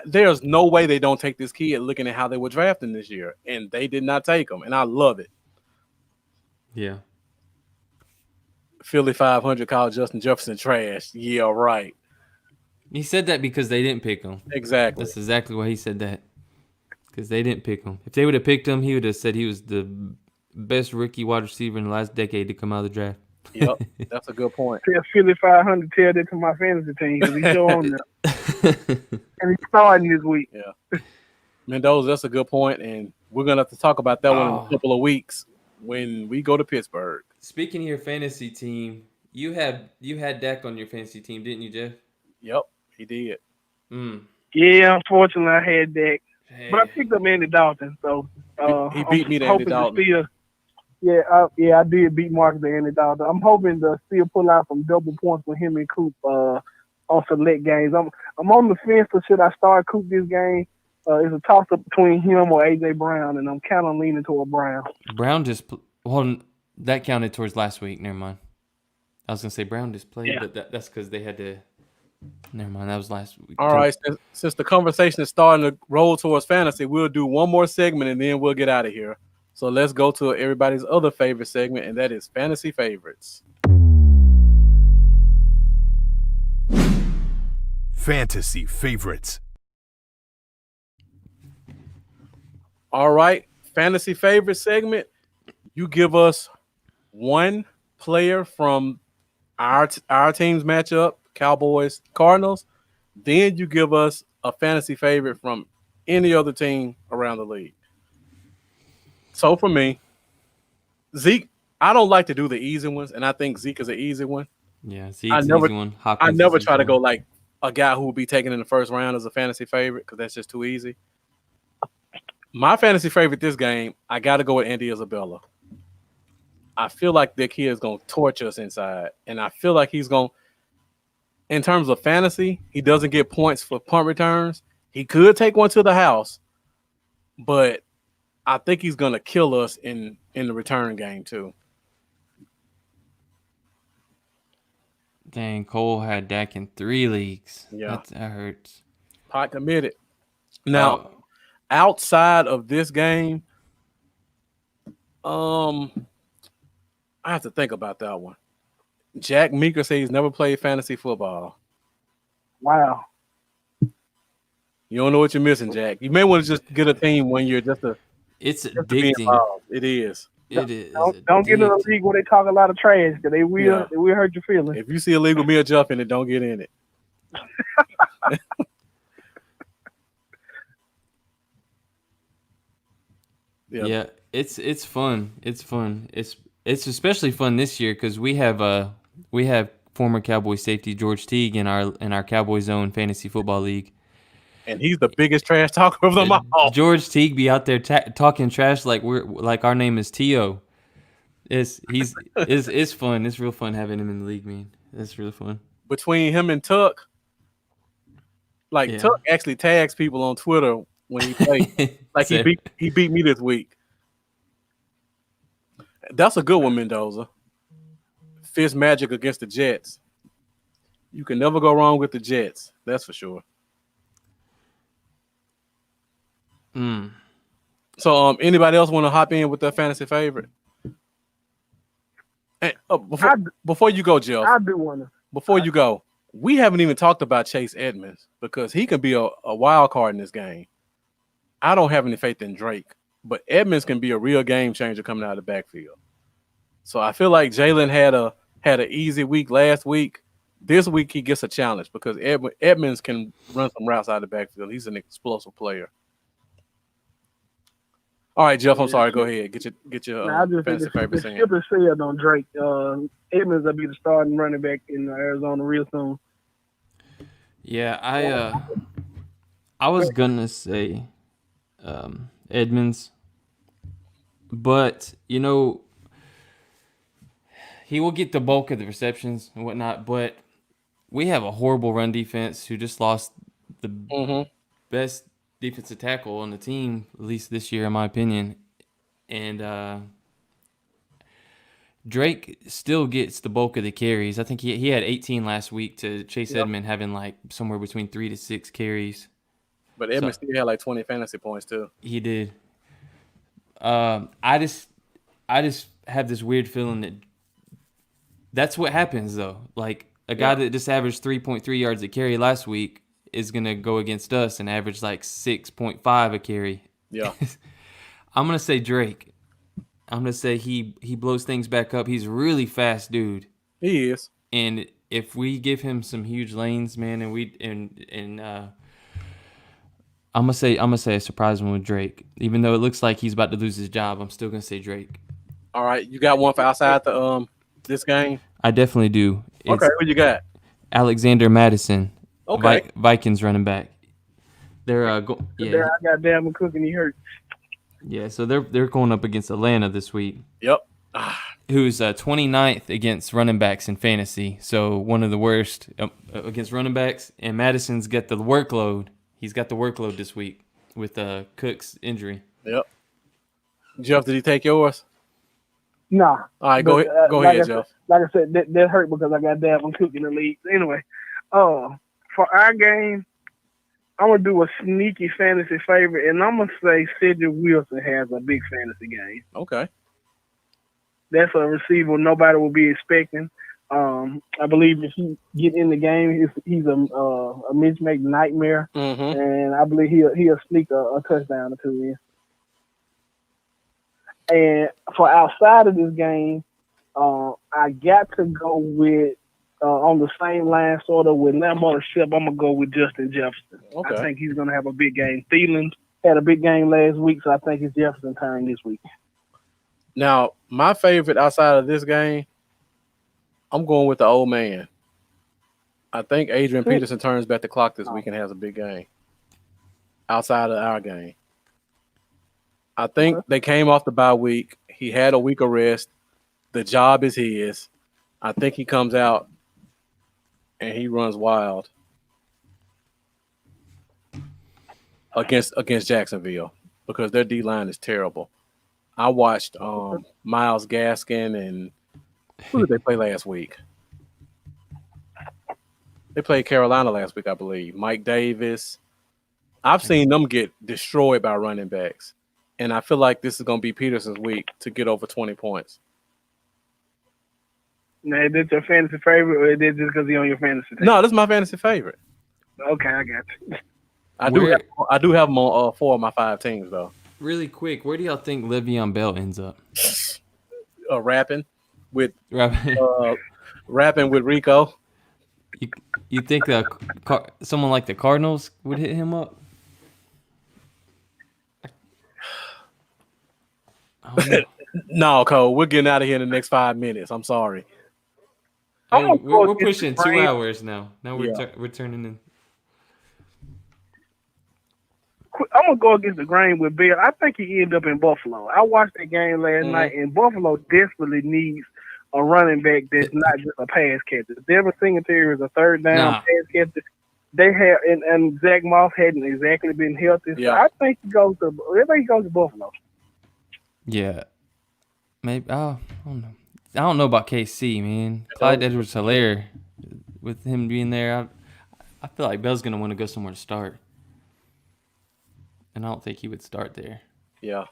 there's no way they don't take this kid looking at how they were drafting this year. And they did not take him. And I love it. Yeah. Philly 500 called Justin Jefferson trash. Yeah, right. He said that because they didn't pick him. Exactly. That's exactly why he said that. Because they didn't pick him. If they would have picked him, he would have said he was the best rookie wide receiver in the last decade to come out of the draft. Yep, that's a good point. Tell Philly 500, tell that to my fantasy team because he's still on there. And he's starting this week. Yeah. Mendoza, that's a good point, and we're going to have to talk about that one in a couple of weeks when we go to Pittsburgh. Speaking of your fantasy team, you had Dak on your fantasy team, didn't you, Jeff? Yep, he did. Yeah, unfortunately, I had Dak. Hey. But I picked up Andy Dalton, so he beat me to Andy Dalton. I did beat Marcus to Andy Dalton. I'm hoping to still pull out some double points with him and Coop on select games. I'm on the fence, so should I start Coop this game? It's a toss-up between him or A.J. Brown, and I'm kind of leaning toward Brown. Brown that counted towards last week. Never mind. I was going to say Brown just played, but that's because they had to – never mind. That was last week. All right. Since the conversation is starting to roll towards fantasy, we'll do one more segment, and then we'll get out of here. So let's go to everybody's other favorite segment, and that is Fantasy Favorites. Fantasy Favorites. All right. Fantasy Favorite segment. You give us one player from our team's matchup, Cowboys, Cardinals. Then you give us a fantasy favorite from any other team around the league. So for me, Zeke, I don't like to do the easy ones, and I think Zeke is an easy one. Yeah, Zeke's an easy one. I never try to go like a guy who will be taken in the first round as a fantasy favorite because that's just too easy. My fantasy favorite this game, I got to go with Andy Isabella. I feel like that kid is going to torch us inside, and I feel like he's going – in terms of fantasy, he doesn't get points for punt returns. He could take one to the house, but I think he's going to kill us in the return game too. Dang, Cole had Dak in 3 leagues. Yeah. That hurts. Pot committed. Now, outside of this game, I have to think about that one. Jack Meeker says he's never played fantasy football. Wow. You don't know what you're missing, Jack. You may want to just get a team when you're it's addicting. It is. It is. Don't get in a league where they talk a lot of trash because they will hurt your feelings. If you see a league with me or Jeff in it, don't get in it. Yeah, it's fun. It's fun. It's especially fun this year because we have former Cowboy safety George Teague in our Cowboy Zone fantasy football league. And he's the biggest trash talker of them all. George Teague be out there talking trash like our name is T.O. It's fun. It's real fun having him in the league, man. It's real fun. Between him and Tuck, Tuck actually tags people on Twitter when he plays. Like he beat me this week. That's a good one, Mendoza. Fist magic against the Jets. You can never go wrong with the Jets. That's for sure. So, anybody else want to hop in with their fantasy favorite? Hey, before you go, Jeff. I do want to. Before you go, we haven't even talked about Chase Edmunds because he can be a wild card in this game. I don't have any faith in Drake, but Edmunds can be a real game changer coming out of the backfield. So I feel like Jalen had an easy week last week. This week he gets a challenge because Edmunds can run some routes out of the backfield. He's an explosive player. All right, Jeff. I'm sorry. Go ahead. Get your fantasy favorite. The ship is sailed on Drake. Edmunds will be the starting running back in Arizona real soon. Yeah, I was gonna say Edmunds, but he will get the bulk of the receptions and whatnot. But we have a horrible run defense who just lost the best defensive tackle on the team, at least this year, in my opinion. And Drake still gets the bulk of the carries. I think he had 18 last week to Chase Edmonds having like somewhere between 3 to 6 carries. But Edmonds still had like 20 fantasy points too. He did. I just have this weird feeling that's what happens though. Like A guy that just averaged 3.3 yards a carry last week is going to go against us and average like 6.5 a carry. Yeah. I'm going to say Drake. I'm going to say he blows things back up. He's a really fast dude. He is. And if we give him some huge lanes, man, I'm gonna say a surprise one with Drake. Even though it looks like he's about to lose his job, I'm still gonna say Drake. All right, you got one for outside the this game? I definitely do. Okay, who you got? Alexander Madison. Okay. Vikings running back. They're I got Dalvin Cook and he hurt. Yeah, so they're going up against Atlanta this week. Yep. Who's 29th against running backs in fantasy. So one of the worst against running backs. And Madison's got the workload. He's got the workload this week with Cook's injury. Yep. Jeff, did he take yours? Nah. All right, go ahead, Jeff. Like I said, that hurt because I got Dalvin Cook in the league. Anyway, for our game, I'm going to do a sneaky fantasy favorite, and I'm going to say Cedric Wilson has a big fantasy game. Okay. That's a receiver nobody will be expecting. I believe if he get in the game, he's a mismatch nightmare, and I believe he'll sneak a touchdown or two in. And for outside of this game, I got to go with on the same line sort of with Lamar Shep. I'm gonna go with Justin Jefferson. Okay. I think he's gonna have a big game. Thielen had a big game last week, so I think it's Jefferson's turn this week. Now, my favorite outside of this game, I'm going with the old man. I think Adrian Peterson turns back the clock this week and has a big game outside of our game. I think they came off the bye week. He had a week of rest. The job is his. I think he comes out and he runs wild against Jacksonville because their D-line is terrible. I watched Myles Gaskin and who did they play last week? They played Carolina last week, I believe. Mike Davis. I've seen them get destroyed by running backs. And I feel like this is going to be Peterson's week to get over 20 points. Now, is this your fantasy favorite, or is this just because he's on your fantasy team? No, this is my fantasy favorite. Okay, I got you. I do have him on 4 of my 5 teams, though. Really quick, where do y'all think Le'Veon Bell ends up? Rapping with Rico. You think someone like the Cardinals would hit him up? No, Cole, we're getting out of here in the next 5 minutes. I'm sorry. Hey, we're pushing 2 hours now. Now we're turning in. I'm going to go against the grain with Bill. I think he ended up in Buffalo. I watched that game last night, and Buffalo desperately needs a running back that's not just a pass catcher. Devin Singletary is a third down pass catcher. They have and Zach Moss hadn't exactly been healthy. So I think he goes to Buffalo. Yeah. Maybe I don't know about KC, man. Clyde Edwards-Helaire, with him being there, I feel like Bell's gonna want to go somewhere to start. And I don't think he would start there. Yeah.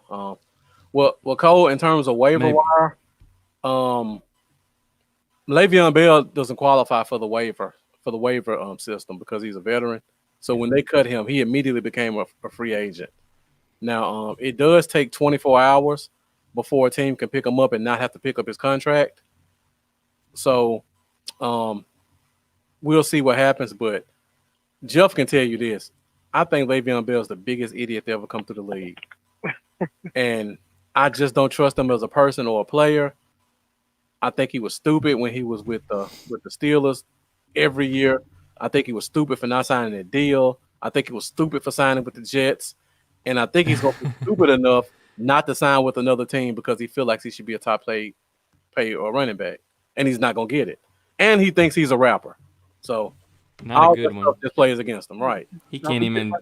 Well, Cole, in terms of waiver wire, Le'Veon Bell doesn't qualify for the waiver system because he's a veteran. So when they cut him, he immediately became a free agent. Now, it does take 24 hours before a team can pick him up and not have to pick up his contract. So we'll see what happens. But Jeff can tell you this. I think Le'Veon Bell is the biggest idiot to ever come through the league. And I just don't trust him as a person or a player. I think he was stupid when he was with the Steelers every year. I think he was stupid for not signing a deal. I think he was stupid for signing with the Jets. And I think he's going to be stupid enough not to sign with another team because he feels like he should be a top pay or running back. And he's not going to get it. And he thinks he's a rapper. So not a good one. Just plays against him, right? He can't even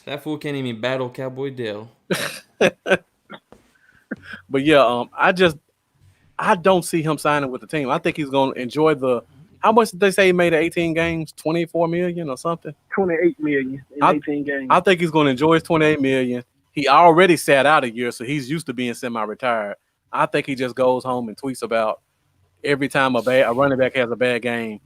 that fool can't even battle Cowboy Dale. But yeah, I don't see him signing with the team. I think he's going to enjoy how much did they say he made 18 games? 24 million or something? 28 million in 18 games. I think he's going to enjoy his 28 million. He already sat out a year, so he's used to being semi-retired. I think he just goes home and tweets about every time a running back has a bad game,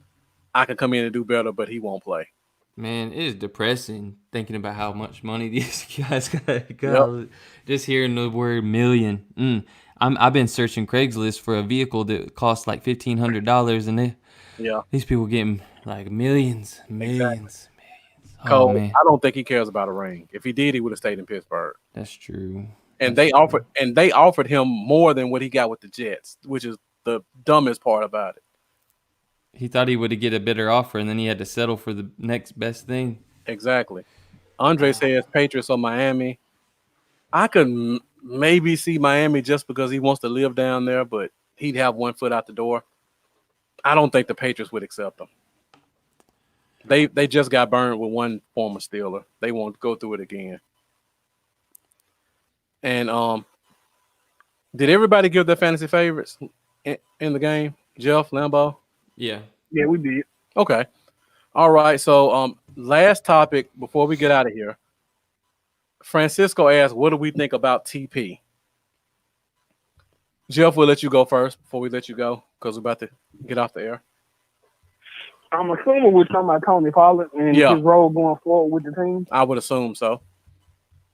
I can come in and do better, but he won't play. Man, it is depressing thinking about how much money these guys got. Yep. Just hearing the word million. I've been searching Craigslist for a vehicle that costs like $1,500, and these people getting like millions. Cole, Oh man, I don't think he cares about a ring. If he did, he would have stayed in Pittsburgh. that's true. And they offered him more than what he got with the Jets, which is the dumbest part about it. He thought he would get a better offer, and then he had to settle for the next best thing. Exactly. Andre says Patriots or Miami. I could maybe see Miami just because he wants to live down there, but he'd have one foot out the door. I don't think the Patriots would accept him. They just got burned with one former Steeler. They won't go through it again. And did everybody give their fantasy favorites in the game? Jeff, Lambeau? Yeah, we did. Okay. All right. So last topic before we get out of here. Francisco asked, what do we think about TP? Jeff, we'll let you go first before we let you go because we're about to get off the air. I'm assuming we're talking about Tony Pollard and his role going forward with the team. I would assume so.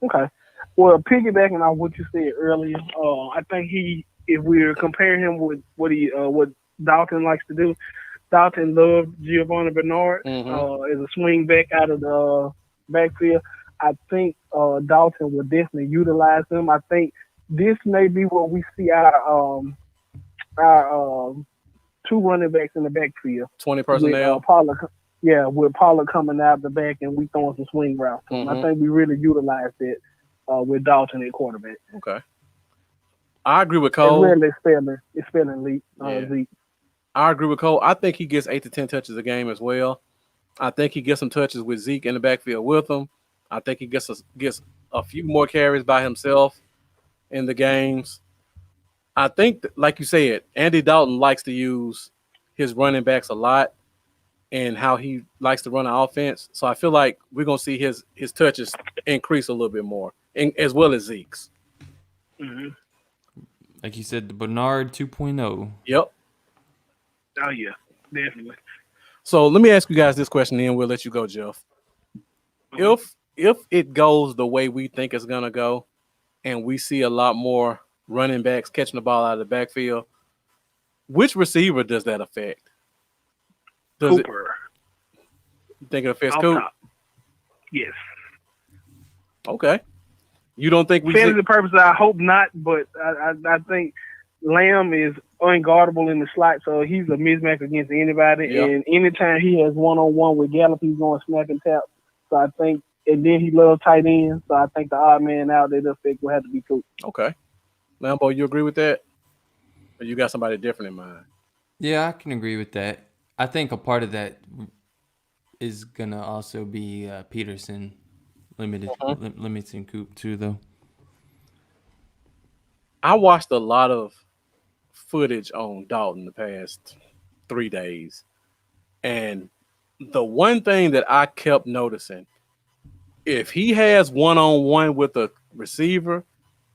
Okay. Well, piggybacking on what you said earlier, I think if we're comparing him with what Dalton likes to do, Dalton loved Giovanni Bernard as a swing back out of the backfield. I think Dalton will definitely utilize him. I think this may be what we see our two running backs in the backfield. 20 personnel. With Pollard coming out the back and we throwing some swing routes. I think we really utilized it with Dalton at quarterback. Okay. I agree with Cole. It's spelling Zeke. I agree with Cole. I think he gets 8 to 10 touches a game as well. I think he gets some touches with Zeke in the backfield with him. I think he gets a few more carries by himself in the games. I think, like you said, Andy Dalton likes to use his running backs a lot and how he likes to run an offense. So I feel like we're going to see his touches increase a little bit more, as well as Zeke's. Mm-hmm. Like you said, the Bernard 2.0. Yep. Oh, yeah, definitely. So let me ask you guys this question, then we'll let you go, Jeff. If it goes the way we think it's going to go and we see a lot more running backs catching the ball out of the backfield, which receiver does that affect? Cooper. You think it affects Coop? Yes. Okay. You don't think we fantasy purposes, I hope not, but I think Lamb is unguardable in the slot, so he's a mismatch against anybody. Yep. And anytime he has one-on-one with Gallup, he's going snap and tap. So I think, and then he loves tight ends, so I think the odd man out that effect will have to be Coop. Okay. Lambeau, you agree with that? Or you got somebody different in mind? Yeah, I can agree with that. I think a part of that is going to also be Peterson limiting Coop too, though. I watched a lot of footage on Dalton the past 3 days. And the one thing that I kept noticing, if he has one-on-one with a receiver,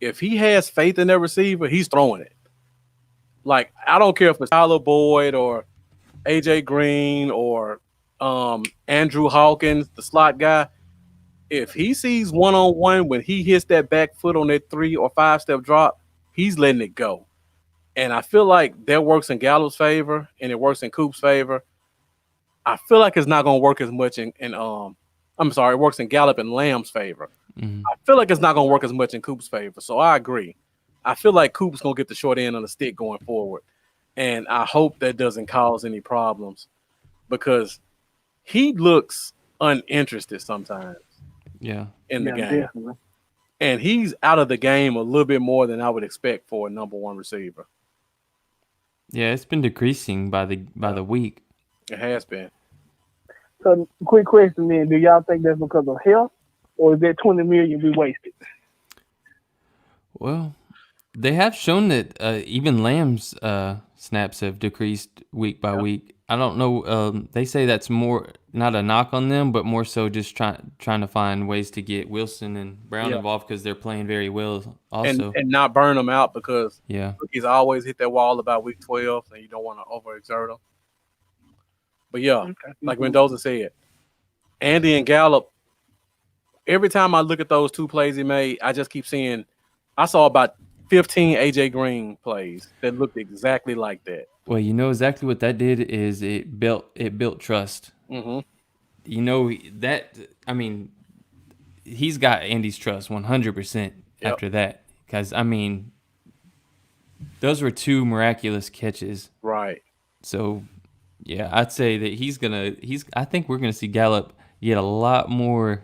if he has faith in that receiver, he's throwing it. Like, I don't care if it's Tyler Boyd or AJ Green or Andrew Hawkins, the slot guy. If he sees one-on-one when he hits that back foot on that 3 or 5 step drop, he's letting it go. And I feel like that works in Gallup's favor and it works in Coop's favor. I feel like it's not going to work as much it works in Gallup and Lamb's favor. Mm-hmm. I feel like it's not going to work as much in Coop's favor. So I agree. I feel like Coop's going to get the short end of the stick going forward. And I hope that doesn't cause any problems because he looks uninterested sometimes. Yeah. In the game. Definitely. And he's out of the game a little bit more than I would expect for a number one receiver. Yeah, it's been decreasing by the week. It has been. So, quick question then. Do y'all think that's because of health or is that $20 million be wasted? Well, they have shown that even Lamb's snaps have decreased week by week. I don't know. They say that's more not a knock on them, but more so just trying to find ways to get Wilson and Brown involved because they're playing very well also. And not burn them out because Yeah. rookies always hit that wall about week 12, and you don't want to overexert them. But yeah, like Mendoza said, Andy and Gallup. Every time I look at those two plays he made, I just keep seeing. I saw about 15 AJ Green plays that looked exactly like that. Well, you know exactly what that did is it built trust. Mm-hmm. You know that. I mean, he's got Andy's trust 100% after that. Because I mean, those were two miraculous catches. Right. So, yeah, I'd say that I think we're gonna see Gallup get a lot more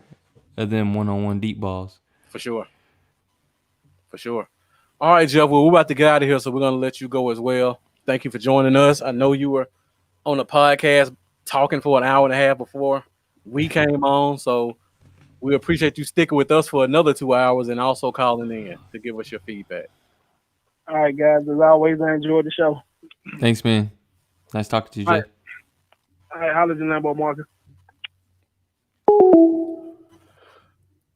of them one-on-one deep balls. For sure. All right, Jeff. Well, we're about to get out of here, so we're gonna let you go as well. Thank you for joining us. I know you were on the podcast talking for an hour and a half before we came on, so we appreciate you sticking with us for another 2 hours and also calling in to give us your feedback. All right, guys. As always, I enjoyed the show. Thanks, man. Nice talking to you, Jeff. All right, holla at you, Lambo Marcus.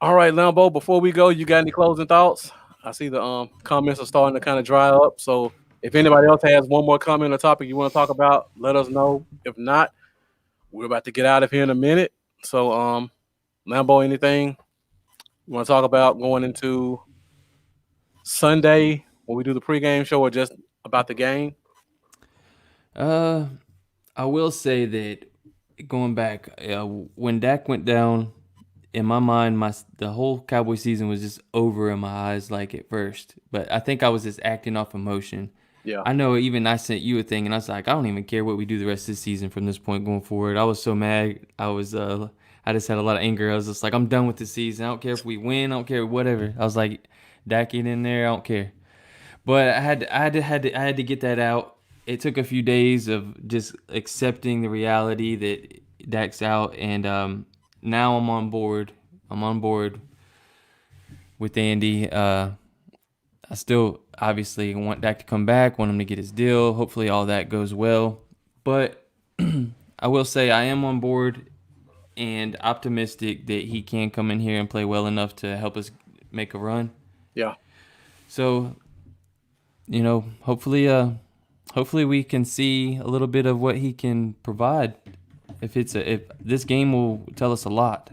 All right, Lambo, before we go, you got any closing thoughts? I see the comments are starting to kind of dry up, so if anybody else has one more comment or topic you want to talk about, let us know. If not, we're about to get out of here in a minute. So, Lambo, anything you want to talk about going into Sunday when we do the pregame show, or just about the game? I will say that going back, when Dak went down, in my mind, the whole Cowboy season was just over in my eyes, like at first. But I think I was just acting off emotion. Yeah. I know even I sent you a thing, and I was like, I don't even care what we do the rest of the season from this point going forward. I was so mad. I just had a lot of anger. I was just like, I'm done with the season. I don't care if we win. I don't care, whatever. I was like, Dak ain't in there. I don't care. But I had to get that out. It took a few days of just accepting the reality that Dak's out, and now I'm on board. I'm on board with Andy. I still obviously want Dak to come back, want him to get his deal. Hopefully all that goes well. But I will say I am on board and optimistic that he can come in here and play well enough to help us make a run. Yeah. So, you know, hopefully we can see a little bit of what he can provide. If this game will tell us a lot.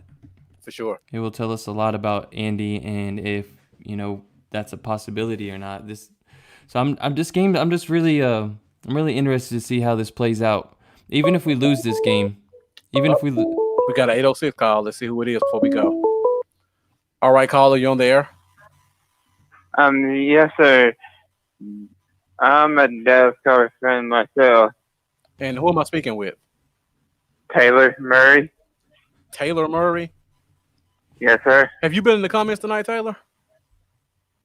For sure. It will tell us a lot about Andy and if, you know, that's a possibility or not. I'm really interested to see how this plays out. Even if we lose this game, we got an 806 call. Let's see who it is before we go. All right, caller, you on the air? Yes, sir. I'm a Dallas Cowboys fan myself. And who am I speaking with? Taylor Murray. Taylor Murray? Yes, sir. Have you been in the comments tonight, Taylor?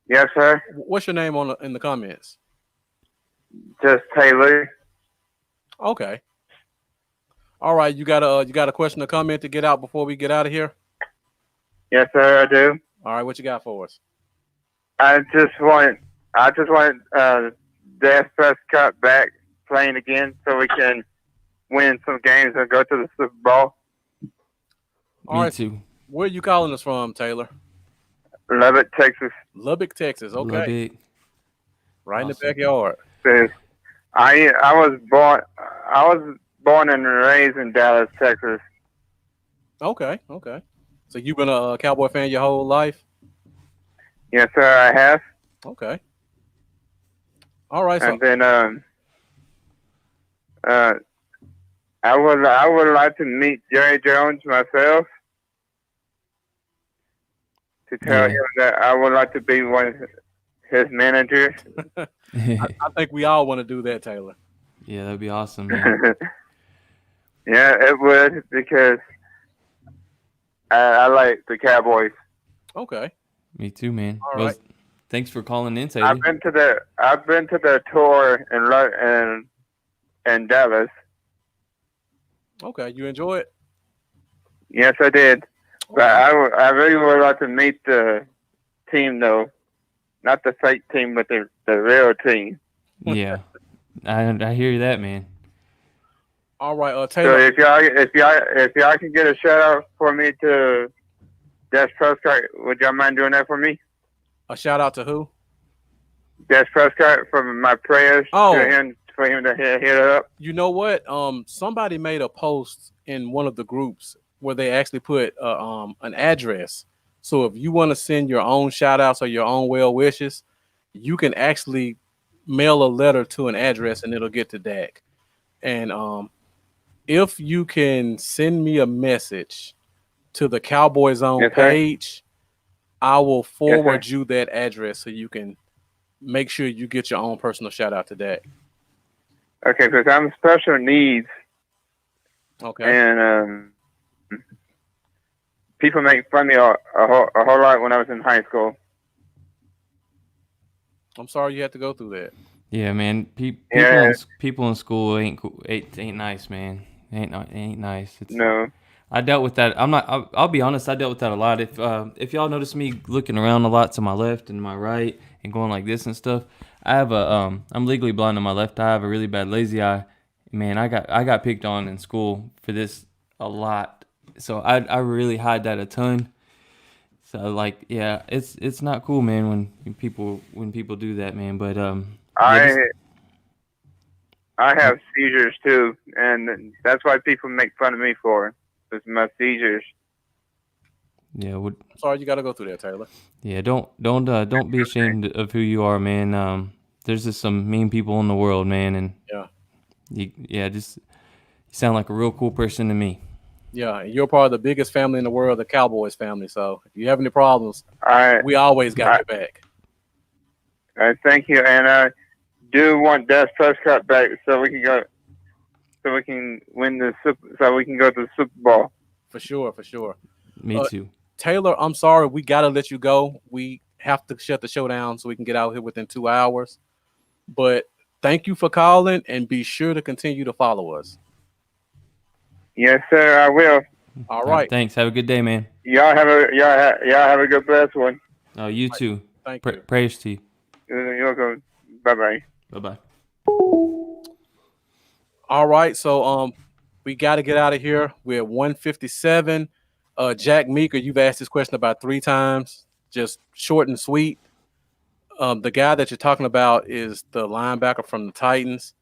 Yes, sir. What's your name in the comments? Just Taylor. Okay. All right, you got a question or comment to get out before we get out of here? Yes, sir, I do. All right, what you got for us? I just want Dak Prescott back playing again so we can win some games and go to the Super Bowl. All right, too. Where are you calling us from, Taylor? Lubbock, Texas. Lubbock, Texas. Okay. Lubbock. Right in the backyard. I was born and raised in Dallas, Texas. Okay. So you've been a Cowboy fan your whole life? Yes, sir, I have. Okay. All right. And then I would like to meet Jerry Jones myself to tell him that I would like to be one of his managers. I think we all want to do that, Taylor. Yeah, that'd be awesome, man. Yeah, it would, because I like the Cowboys. Okay. Me too, man. All right. Thanks for calling in, Taylor. I've been to the tour in Dallas. Okay, you enjoy it? Yes, I did. But I really would like to meet the team, though. Not the fake team, but the real team. Yeah. I hear that, man. All right, So Taylor. if y'all can get a shout out for me to Des Prescott, would y'all mind doing that for me? A shout out to who? Des Prescott, for my prayers Oh. to him, for him to hit it up. You know what? Somebody made a post in one of the groups where they actually put an address. So if you want to send your own shout outs or your own well wishes, you can actually mail a letter to an address and it'll get to Dak. And if you can send me a message to the Cowboy Zone Yes, sir. page, I will forward sir. you that address so you can make sure you get your own personal shout out to Dak. Okay, because I'm special needs, Okay. and people make fun of me a whole lot when I was in high school. I'm sorry you had to go through that. Yeah, man. Yeah. People in school ain't cool. Ain't nice, man. Ain't nice. No. I dealt with that. I'll be honest. I dealt with that a lot. If y'all notice me looking around a lot to my left and my right and going like this and stuff, I have I'm legally blind on my left eye. I have a really bad lazy eye. Man, I got picked on in school for this a lot. So I really hide that a ton. So like, yeah, it's not cool, man, when people do that, man. But I have seizures too, and that's why people make fun of me for it's my seizures. yeah, Sorry you got to go through that, Taylor. yeah, don't be ashamed of who you are, man. There's just some mean people in the world, man, and you sound like a real cool person to me. Yeah, and you're part of the biggest family in the world, the Cowboys family. So if you have any problems, we always got your back. Thank you, and I do want Des Prescott back so we can go, so we can win so we can go to the Super Bowl. For sure. Me too. Taylor, I'm sorry, we got to let you go. We have to shut the show down so we can get out here within 2 hours. But thank you for calling, and be sure to continue to follow us. Yes, sir, I will. All right. Thanks. Have a good day, man. Y'all have a good blessed one. Oh, you too. Thank you. Prayers to you. You're welcome. Bye-bye. Bye-bye. All right, so we got to get out of here. We're at 157. Jack Meeker, you've asked this question about 3 times. Just short and sweet. The guy that you're talking about is the linebacker from the Titans.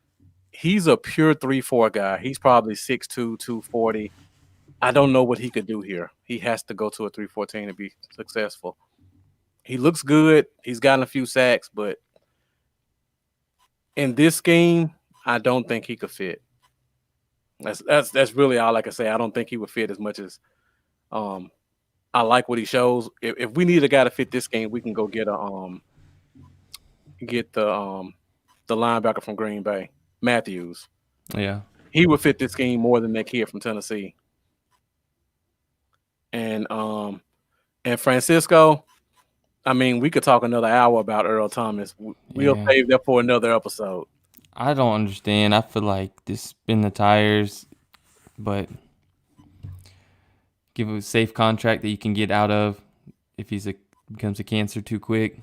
He's a pure 3-4 guy. He's probably 6'2", 240. I don't know what he could do here. He has to go to a 3-4 team to be successful. He looks good. He's gotten a few sacks, but in this scheme, I don't think he could fit. That's really all I can say. I don't think he would fit as much as I like what he shows. If we need a guy to fit this game, we can go get the linebacker from Green Bay, Matthews. Yeah. He would fit this scheme more than that kid from Tennessee. And Francisco, I mean, we could talk another hour about Earl Thomas. We'll save that for another episode. I don't understand. I feel like this spin the tires, but give him a safe contract that you can get out of if he's becomes a cancer too quick.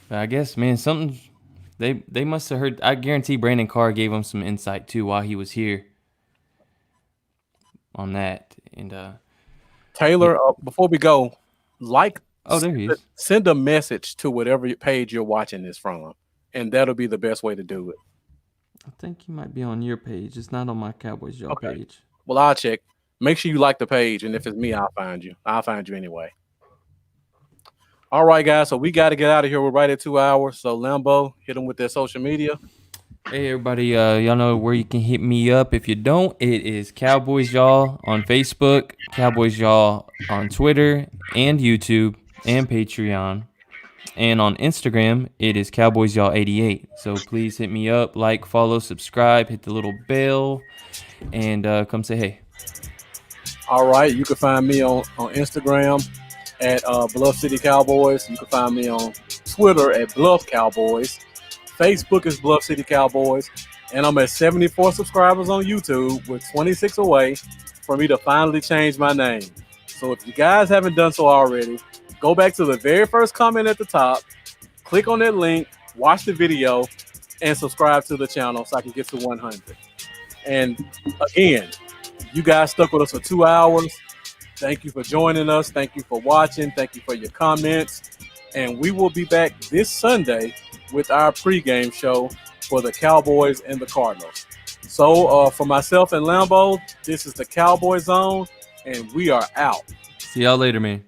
But I guess, man, something they must have heard. I guarantee Brandon Carr gave him some insight too while he was here on that. And Taylor, before we go, there he is. Send a message to whatever page you're watching this from, and that'll be the best way to do it. I think he might be on your page. It's not on my Cowboys Y'all page. Well, I'll check. Make sure you like the page, and if it's me, I'll find you. I'll find you anyway. All right, guys, so we got to get out of here. We're right at 2 hours. So, Lambo, hit them with their social media. Hey, everybody. Y'all know where you can hit me up. If you don't, it is Cowboys Y'all on Facebook, Cowboys Y'all on Twitter and YouTube and Patreon. And on Instagram, it is Cowboys Y'all 88. So please hit me up, like, follow, subscribe, hit the little bell, and come say hey. All right, you can find me on Instagram at Bluff City Cowboys. You can find me on Twitter at Bluff Cowboys. Facebook is Bluff City Cowboys. And I'm at 74 subscribers on YouTube with 26 away for me to finally change my name. So if you guys haven't done so already, go back to the very first comment at the top, click on that link, watch the video, and subscribe to the channel so I can get to 100. And again, you guys stuck with us for 2 hours. Thank you for joining us. Thank you for watching. Thank you for your comments. And we will be back this Sunday with our pregame show for the Cowboys and the Cardinals. So for myself and Lambo, this is the Cowboy Zone, and we are out. See y'all later, man.